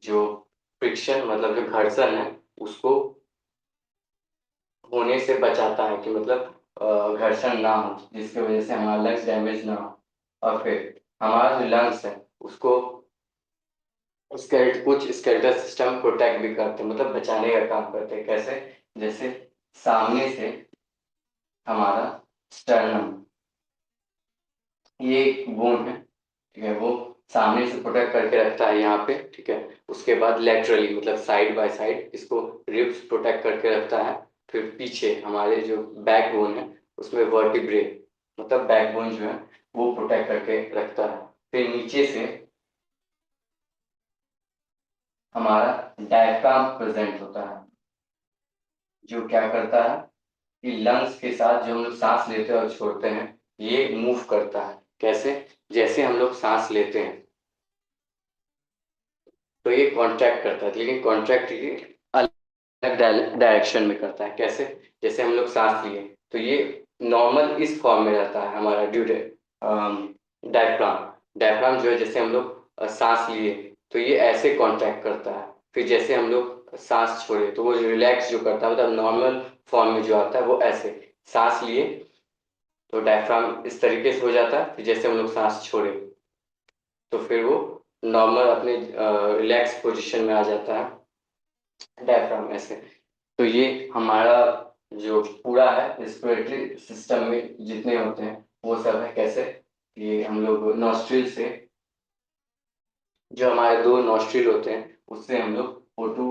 जो फ्रिक्शन मतलब जो घर्षण है उसको होने से बचाता है, कि मतलब घर्षण ना हो, जिसकी वजह से हमारा लंग्स डैमेज ना हो। और फिर हमारा जो लंग्स है उसको कुछ स्केलेटल सिस्टम प्रोटेक्ट भी करते हैं, मतलब बचाने का काम करते हैं। कैसे, जैसे सामने से हमारा स्टर्नम, ये एक बोन है, ठीक है, वो सामने से प्रोटेक्ट करके रखता है यहाँ पे, ठीक है। उसके बाद लेटरली मतलब साइड बाय साइड इसको रिब्स प्रोटेक्ट करके रखता है। फिर पीछे हमारे जो बैक बोन है उसमें वर्टिब्रे मतलब बैकबोन जो है वो प्रोटेक्ट करके रखता है। फिर नीचे से हमारा डायफ्राम प्रेजेंट होता है, जो क्या करता है कि लंग्स के साथ जो हम लोग सांस लेते हैं और छोड़ते हैं ये मूव करता है। कैसे, जैसे हम लोग सांस लेते हैं तो ये कॉन्ट्रैक्ट करता है, लेकिन कॉन्ट्रैक्ट ये अलग डायरेक्शन में करता है। कैसे, जैसे हम लोग सांस लिए तो ये नॉर्मल इस फॉर्म में रहता है हमारा डायफ्राम। डायफ्राम जो है जैसे हम लोग सांस लिए तो ये ऐसे कॉन्ट्रैक्ट करता है, फिर जैसे हम लोग सांस छोड़े तो वो रिलैक्स जो करता है, मतलब नॉर्मल फॉर्म में जो आता है वो ऐसे, सांस लिए तो डायफ्राम इस तरीके से हो जाता है, फिर जैसे हम लोग सांस छोड़े तो फिर वो नॉर्मल अपने रिलैक्स पोजीशन में आ जाता है डायफ्राम ऐसे। तो ये हमारा जो पूरा है रेस्पिरेटरी सिस्टम में जितने होते हैं वो सब है। कैसे, ये हम लोग नॉस्ट्रिल से, जो हमारे दो नॉस्ट्रिल होते हैं उससे हम लोग O2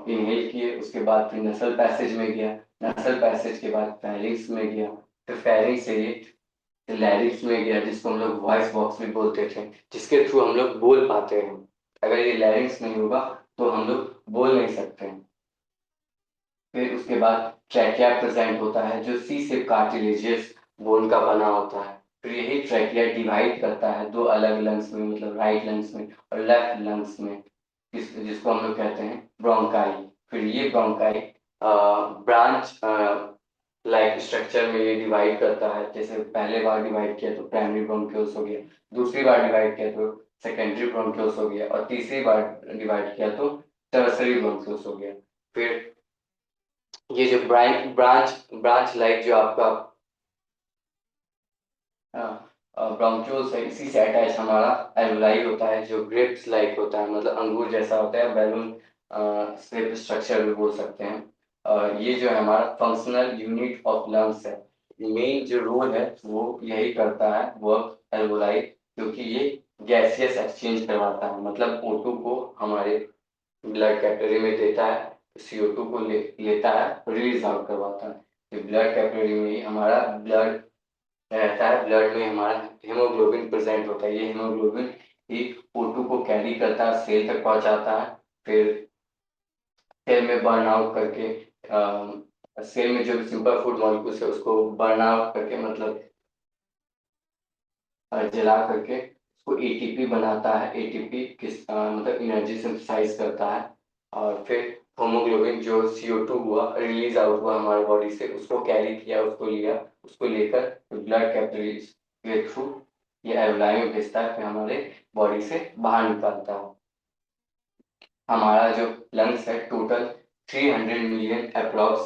इनहेल किए, उसके बाद फिर नसल पैसेज में गया, नसल पैसेज के बाद फेरिंग्स में गया, फिर फेरिंग्स से ये लैरिंग्स में गया, जिसको हम लोग वॉइस बॉक्स भी बोलते थे, जिसके थ्रू हम लोग बोल पाते हैं। अगर ये लैरिंग्स नहीं होगा तो हम लोग बोल नहीं सकते हैं। फिर उसके बाद ट्रैकिया प्रेजेंट होता है जो सी से कार्टिलेजियस बोन का बना होता है। फिर यही ट्रैकिया डिवाइड करता है दो अलग लंग्स में, मतलब राइट लंग्स में और लेफ्ट लंग्स में, जिसको हम लोग कहते हैं ब्रोंकाई। फिर ये ब्रोंकाई ब्रांच लाइक स्ट्रक्चर में ये डिवाइड करता है। जैसे पहले बार डिवाइड किया तो प्राइमरी ब्रोंक्यूल्स हो गया, दूसरी बार डिवाइड किया तो सेकेंडरी ब्रोंक्यूल्स हो गया, और तीसरी बार डिवाइड किया तो टर्सरी ब्रोंक्यूल्स हो गया। फिर ये जो ब्रांच लाइक जो आपका ब्रोंक्यूल्स है, इसी से अटैच हमारा एल्वुलाई होता है, जो ग्रिप्स लाइक होता है, मतलब अंगूर जैसा होता है, बैलून शेप स्ट्रक्चर भी बोल सकते हैं। ये जो है हमारा फंक्शनल यूनिट ऑफ लंग्स है। मेन जो रोल है वो यही करता है वर्क, एल्वुलाई, क्योंकि ये गैसियस एक्सचेंज करवाता है, मतलब O2 को हमारे ब्लड कैपिलरी में देता है, CO2 को लेता है, रिलीज आउट करवाता है। ब्लड कैपिलरी में ही हमारा ब्लड रहता है, ब्लड में हमारा हीमोग्लोबिन प्रेजेंट होता है। ये हीमोग्लोबिन ही O2 को कैरी करता है, सेल तक पहुंचाता है, फिर सेल में बर्न आउट करके सेल में जो भी सिंपल फूड मॉलिक्यूल्स है उसको बर्न आउट करके, मतलब जला करके उसको ATP बनाता है। ATP मतलब एनर्जी सिंथेसाइज करता है, और फिर होमोग्लोबिन जो CO2 हुआ, रिलीज आउट हुआ हमारे बॉडी से, उसको कैरी किया, उसको लिया, उसको लेकर ब्लड कैपिलरीज के थ्रू ये एल्वुलाई में भेजता है, फिर हमारे बॉडी से बाहर निकालता है। हमारा जो लंग्स है, total 300 million approx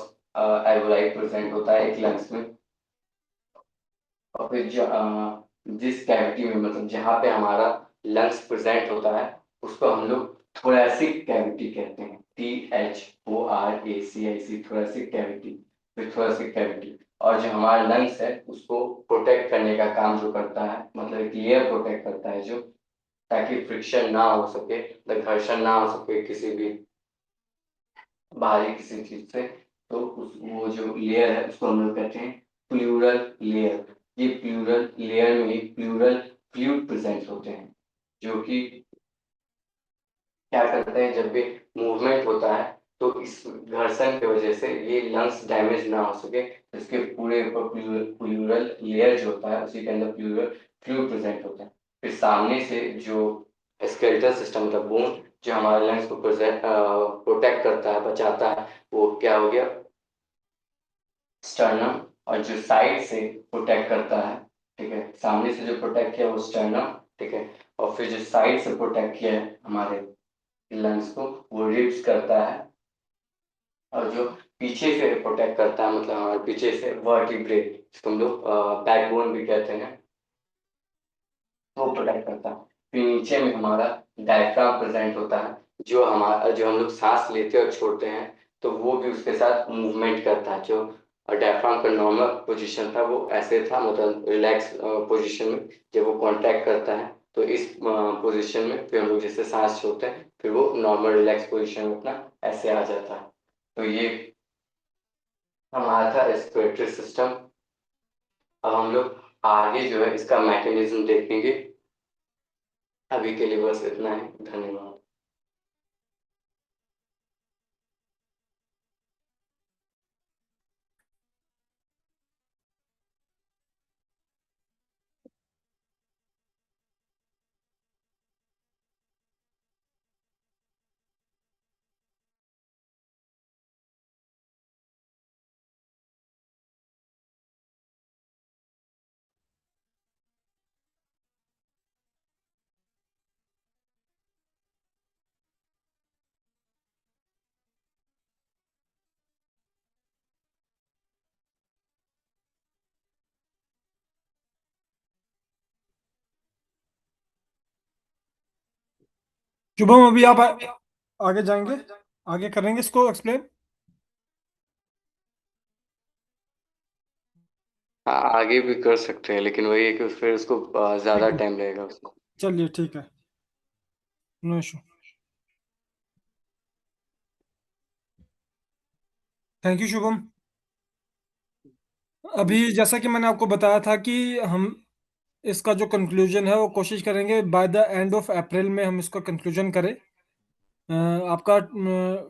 alveoli present होता है एक लंग्स में। और फिर जिस कैविटी में, मतलब जहाँ पे हमारा लंग्स प्रेजेंट होता है, उसको हम लोग थोरैसिक कैविटी कहते हैं, THORACIC, थोरैसिक कैविटी। फिर थोरैसिक कैविटी, और जो हमारा लंग्स है उसको प्रोटेक्ट करने का काम जो करता है, मतलब एक लेयर प्रोटेक्ट करता है, जो ताकि फ्रिक्शन ना हो सके, मतलब घर्षण ना हो सके किसी भी बाहरी किसी चीज से। तो वो जो लेयर है उसको हम लोग कहते हैं प्लूरल लेयर। ये प्लूरल लेयर में ही प्लूरल फ्लूइड प्रेजेंट होते हैं, जो कि क्या करते हैं, जब भी मूवमेंट होता है तो इस घर्षण की वजह से ये लंग्स डैमेज ना हो सके, इसके पूरे ऊपर प्लूरल लेयर जो होता है उसी के अंदर प्लूरल फ्लूइड प्रेजेंट होता है। फिर सामने से जो स्केलेटल सिस्टम, मतलब बोन, जो हमारे लंग्स को प्रोटेक्ट करता है, बचाता है, वो क्या हो गया, स्टर्नम। और जो साइड से प्रोटेक्ट करता है, ठीक है, सामने से जो प्रोटेक्ट किया वो स्टर्नम, ठीक है, और फिर जो साइड से प्रोटेक्ट किया है हमारे लंग्स को, वो रिब्स करता है। और जो पीछे से प्रोटेक्ट करता है, मतलब हमारे पीछे से वर्टिब्रे, जिसको हम लोग बैकबोन भी कहते हैं, वो प्रोटेक्ट करता है। फिर नीचे में हमारा डायफ्राम प्रेजेंट होता है, जो हम लोग सांस लेते और छोड़ते हैं तो वो भी उसके साथ मूवमेंट करता है। जो डायफ्राम का नॉर्मल पोजीशन था वो ऐसे था, मतलब रिलैक्स पोजीशन में। जब वो कॉन्ट्रैक्ट करता है तो इस पोजीशन में फिर हम लोग जैसे सांस छोड़ते हैं, फिर वो नॉर्मल रिलैक्स पोजीशन में अपना ऐसे आ जाता है। तो ये हमारा था रेस्पिरेटरी सिस्टम। अब हम लोग आगे जो है इसका मैकेनिज्म देखेंगे। अभी के लिए बस इतना है, धन्यवाद। शुभम, अभी आप आगे जाएंगे, आगे करेंगे इसको एक्सप्लेन। आगे भी कर सकते हैं, लेकिन वही है कि फिर उसको ज्यादा टाइम लगेगा उसको। चलिए ठीक है, no issue. Thank you Shubham. अभी जैसा कि मैंने आपको बताया था कि हम इसका जो कंक्लूजन है वो कोशिश करेंगे by the end of April में हम इसका कंक्लूजन करें। आपका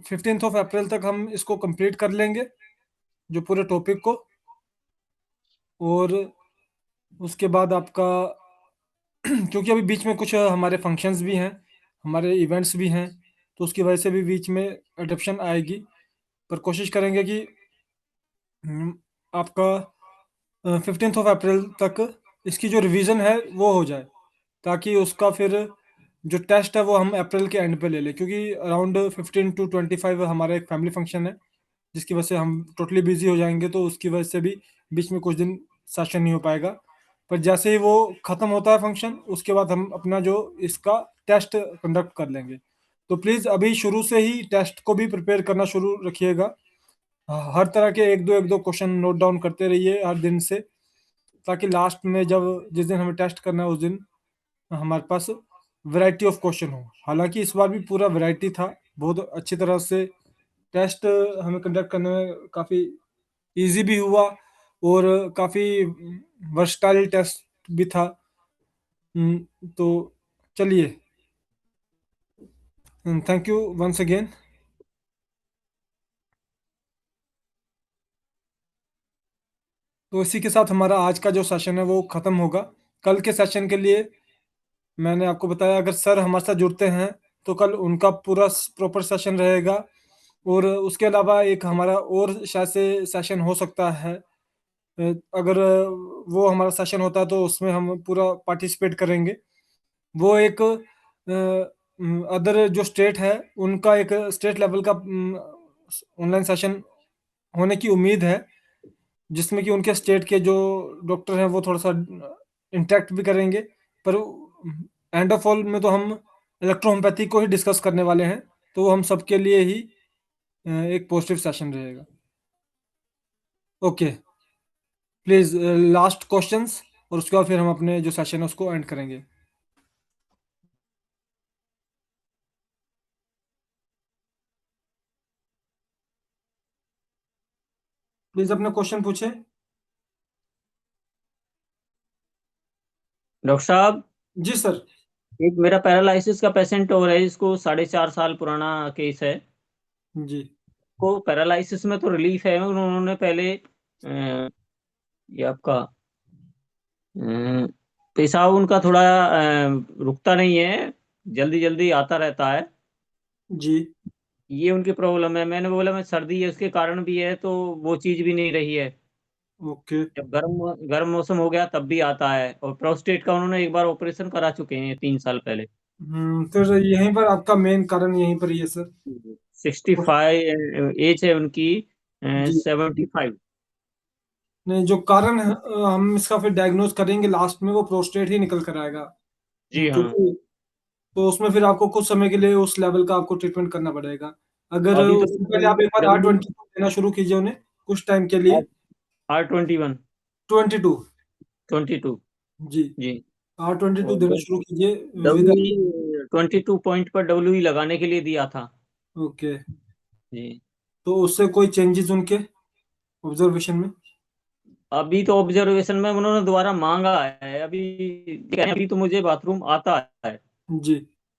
15 अप्रैल तक हम इसको कंप्लीट कर लेंगे, जो पूरे टॉपिक को। और उसके बाद आपका क्योंकि अभी बीच में कुछ हमारे फंक्शंस भी हैं, हमारे इवेंट्स भी हैं, तो उसकी वजह से भी बीच में अडप्शन आएगी, पर कोशिश करेंगे कि आपका 15 अप्रैल तक इसकी जो रिवीजन है वो हो जाए, ताकि उसका फिर जो टेस्ट है वो हम अप्रैल के एंड पे ले लें, क्योंकि अराउंड 15 to 25 हमारा एक फैमिली फंक्शन है, जिसकी वजह से हम टोटली बिजी हो जाएंगे, तो उसकी वजह से भी बीच में कुछ दिन सेशन नहीं हो पाएगा। पर जैसे ही वो ख़त्म होता है फंक्शन, उसके बाद हम अपना जो इसका टेस्ट कंडक्ट कर लेंगे। तो प्लीज़ अभी शुरू से ही टेस्ट को भी प्रिपेयर करना शुरू रखिएगा। हर तरह के एक दो क्वेश्चन नोट डाउन करते रहिए हर दिन से, ताकि लास्ट में जब जिस दिन हमें टेस्ट करना है उस दिन हमारे पास वैरायटी ऑफ क्वेश्चन हो। हालांकि इस बार भी पूरा वैरायटी था, बहुत अच्छी तरह से टेस्ट हमें कंडक्ट करने में काफ़ी इजी भी हुआ और काफ़ी वर्सटाइल टेस्ट भी था। तो चलिए, थैंक यू वंस अगेन। तो इसी के साथ हमारा आज का जो सेशन है वो ख़त्म होगा। कल के सेशन के लिए मैंने आपको बताया, अगर सर हमारे साथ जुड़ते हैं तो कल उनका पूरा प्रॉपर सेशन रहेगा, और उसके अलावा एक हमारा और शायद से सेशन हो सकता है। अगर वो हमारा सेशन होता है तो उसमें हम पूरा पार्टिसिपेट करेंगे। वो एक अदर जो स्टेट है उनका एक स्टेट लेवल का ऑनलाइन सेशन होने की उम्मीद है, जिसमें कि उनके स्टेट के जो डॉक्टर हैं वो थोड़ा सा इंटरेक्ट भी करेंगे। पर एंड ऑफ ऑल में तो हम इलेक्ट्रोहोम्योपैथी को ही डिस्कस करने वाले हैं, तो वो हम सबके लिए ही एक पॉजिटिव सेशन रहेगा। ओके, प्लीज लास्ट क्वेश्चंस, और उसके बाद फिर हम अपने जो सेशन है उसको एंड करेंगे। प्लीज अपने क्वेश्चन पूछे। डॉक्टर साहब, जी सर। एक मेरा पैरालिसिस का पेशेंट और है, इसको 4.5 साल पुराना केस है। जी। को पैरालिसिस में तो रिलीफ है, उन्होंने पहले ये आपका पेशाब उनका थोड़ा रुकता नहीं है, जल्दी जल्दी आता रहता है। जी। ये उनकी प्रॉब्लम है। मैंने बोला मैं सर्दी है उसके कारण भी है, तो वो चीज भी नहीं रही है। ओके। जब गर्म मौसम हो गया तब भी आता है, और प्रोस्टेट का उन्होंने एक बार ऑपरेशन करा चुके हैं 3 साल पहले। तो यहीं पर आपका मेन कारण यहीं पर ही है सर। 65 एज है उनकी, जी। 75। नहीं, जो कारण है हम इसका फिर डायग्नोज करेंगे लास्ट में, वो प्रोस्टेट ही निकल कर आएगा। जी हाँ। क्योंकि तो उसमें फिर आपको कुछ समय के लिए उस लेवल का आपको ट्रीटमेंट करना पड़ेगा। अगर अभी तो उससे पहले आप एक बार R20 देना शुरू कीजिए उन्हें कुछ टाइम के लिए। R21 22। 22 जी। जी। R22 और देना शुरू कीजिए विद। डब्ल्यू 22 पॉइंट पर डब्ल्यू लगाने के लिए दिया था। ओके। जी। तो उससे कोई चेंजेस उनके ऑब्जर्वेशन में? अभी तो ऑब्जर्वेशन में उन्होंने दोबारा मांगा है। अभी तो मुझे बाथरूम आता है, जी।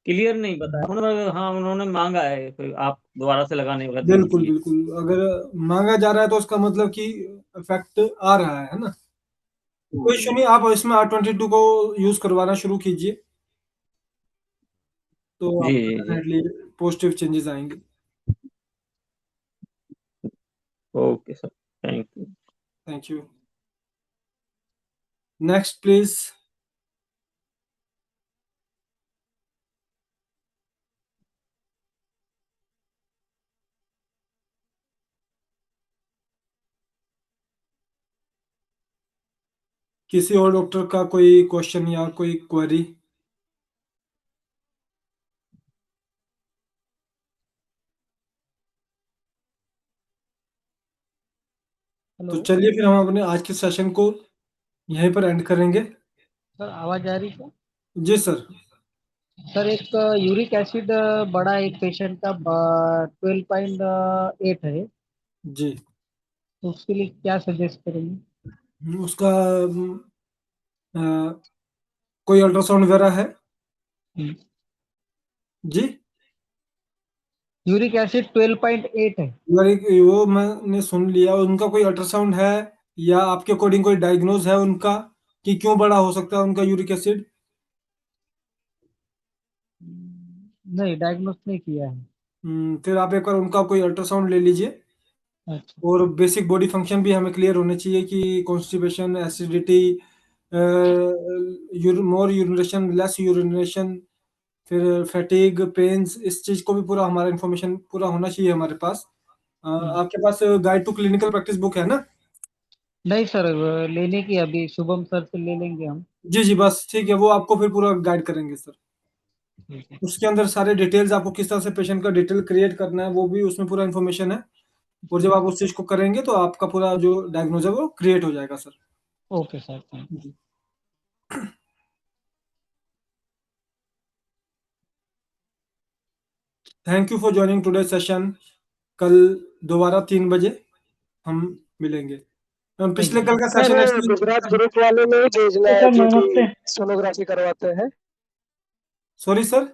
क्लियर नहीं बताया उन्होंने। हाँ, उन्होंने मांगा है, फिर आप दोबारा से लगाने का बिल्कुल दीजिए। बिल्कुल, अगर मांगा जा रहा है तो उसका मतलब कि इफेक्ट आ रहा है ना। कोई इशू नहीं, आप इसमें R22 को यूज करवाना शुरू कीजिए, तो जी आपको जी जी। डेफिनेटली पॉजिटिव चेंजेस आएंगे। Okay sir, thank you. Thank you. Next please. किसी और डॉक्टर का कोई क्वेश्चन या कोई क्वेरी? तो हेलो चलिए फिर हम अपने आज के सेशन को यहीं पर एंड करेंगे। सर, आवाज आ रही है? जी सर। सर, एक यूरिक एसिड बड़ा एक पेशेंट का 12.8 है, जी। तो उसके लिए क्या सजेस्ट करेंगे? उसका अ, कोई अल्ट्रासाउंड वगैरह है? जी। यूरिक एसिड 12.8 है। वो मैंने सुन लिया, उनका कोई अल्ट्रासाउंड है या आपके अकॉर्डिंग कोई डायग्नोज है उनका कि क्यों बड़ा हो सकता है उनका यूरिक एसिड? नहीं, डायग्नोस नहीं किया है। फिर आप एक बार उनका कोई अल्ट्रासाउंड ले लीजिए। अच्छा। और बेसिक बॉडी फंक्शन भी हमें क्लियर होने चाहिए कि कॉन्स्टिपेशन, एसिडिटी, मोर यूरिनेशन, लेस यूरिनेशन, फिर फैटिग, पेन्स, इस चीज को भी पूरा हमारा इन्फॉर्मेशन पूरा होना चाहिए हमारे पास। आपके पास guide to clinical practice book है ना? नहीं सर, लेने की अभी शुभम सर से ले लेंगे हम। जी जी, बस ठीक है, वो आपको फिर पूरा गाइड करेंगे सर। ठीक है। उसके अंदर सारे डिटेल्स, आपको किस तरह से पेशेंट का डिटेल क्रिएट करना है वो भी उसमें पूरा इन्फॉर्मेशन है। और जब आप उस चीज को करेंगे तो आपका पूरा जो डायग्नोज है वो क्रिएट हो जाएगा sir. Okay sir, thank you. जी। Thank you for joining today session. कल दोबारा 3 बजे हम मिलेंगे। पिछले कल का सेशन सर गुजरात ग्रुप वाले में ही भेजना है जो कि सोनोग्राफी करवाते हैं। सॉरी सर,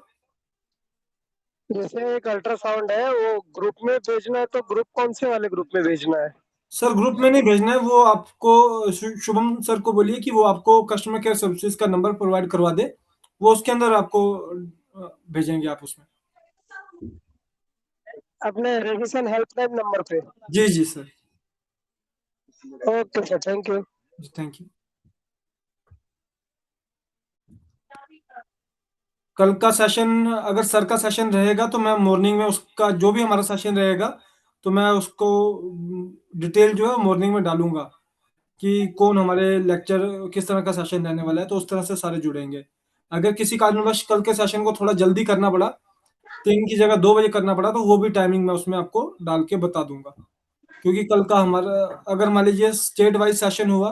जैसे एक अल्ट्रासाउंड है वो ग्रुप में भेजना है, तो ग्रुप कौन से वाले ग्रुप में भेजना है? सर ग्रुप में नहीं भेजना है, वो आपको शुभम सर को बोलिए कि वो आपको कस्टमर केयर सर्विसेज का नंबर प्रोवाइड करवा दे, वो उसके अंदर आपको भेजेंगे आप उसमें। अपने रेडिएशन हेल्पलाइन नंबर पे। जी जी सर। Okay sir, thank you. Thank you. कल का सेशन अगर सर का सेशन रहेगा तो मैं मॉर्निंग में उसका जो भी हमारा सेशन रहेगा तो मैं उसको डिटेल जो है मॉर्निंग में डालूंगा कि कौन हमारे लेक्चर किस तरह का सेशन रहने वाला है, तो उस तरह से सारे जुड़ेंगे। अगर किसी कारणवश कल के सेशन को थोड़ा जल्दी करना पड़ा, 3 की जगह 2 बजे करना पड़ा, तो वो भी टाइमिंग मैं उसमें आपको डाल के बता दूंगा। क्योंकि कल का हमारा अगर मान लीजिए स्टेट वाइज सेशन हुआ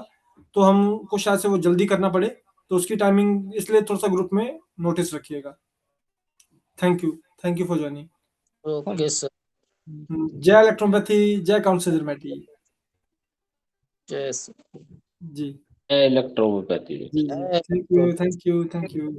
तो हमको शायद से वो जल्दी करना पड़े, तो उसकी टाइमिंग इसलिए थोड़ा सा ग्रुप में नोटिस रखिएगा। Thank you for joining. Okay sir. जय इलेक्ट्रोपैथी, जय काउंसिलमेटी। जय सर। जी इलेक्ट्रोपैथी। जी, थैंक यू।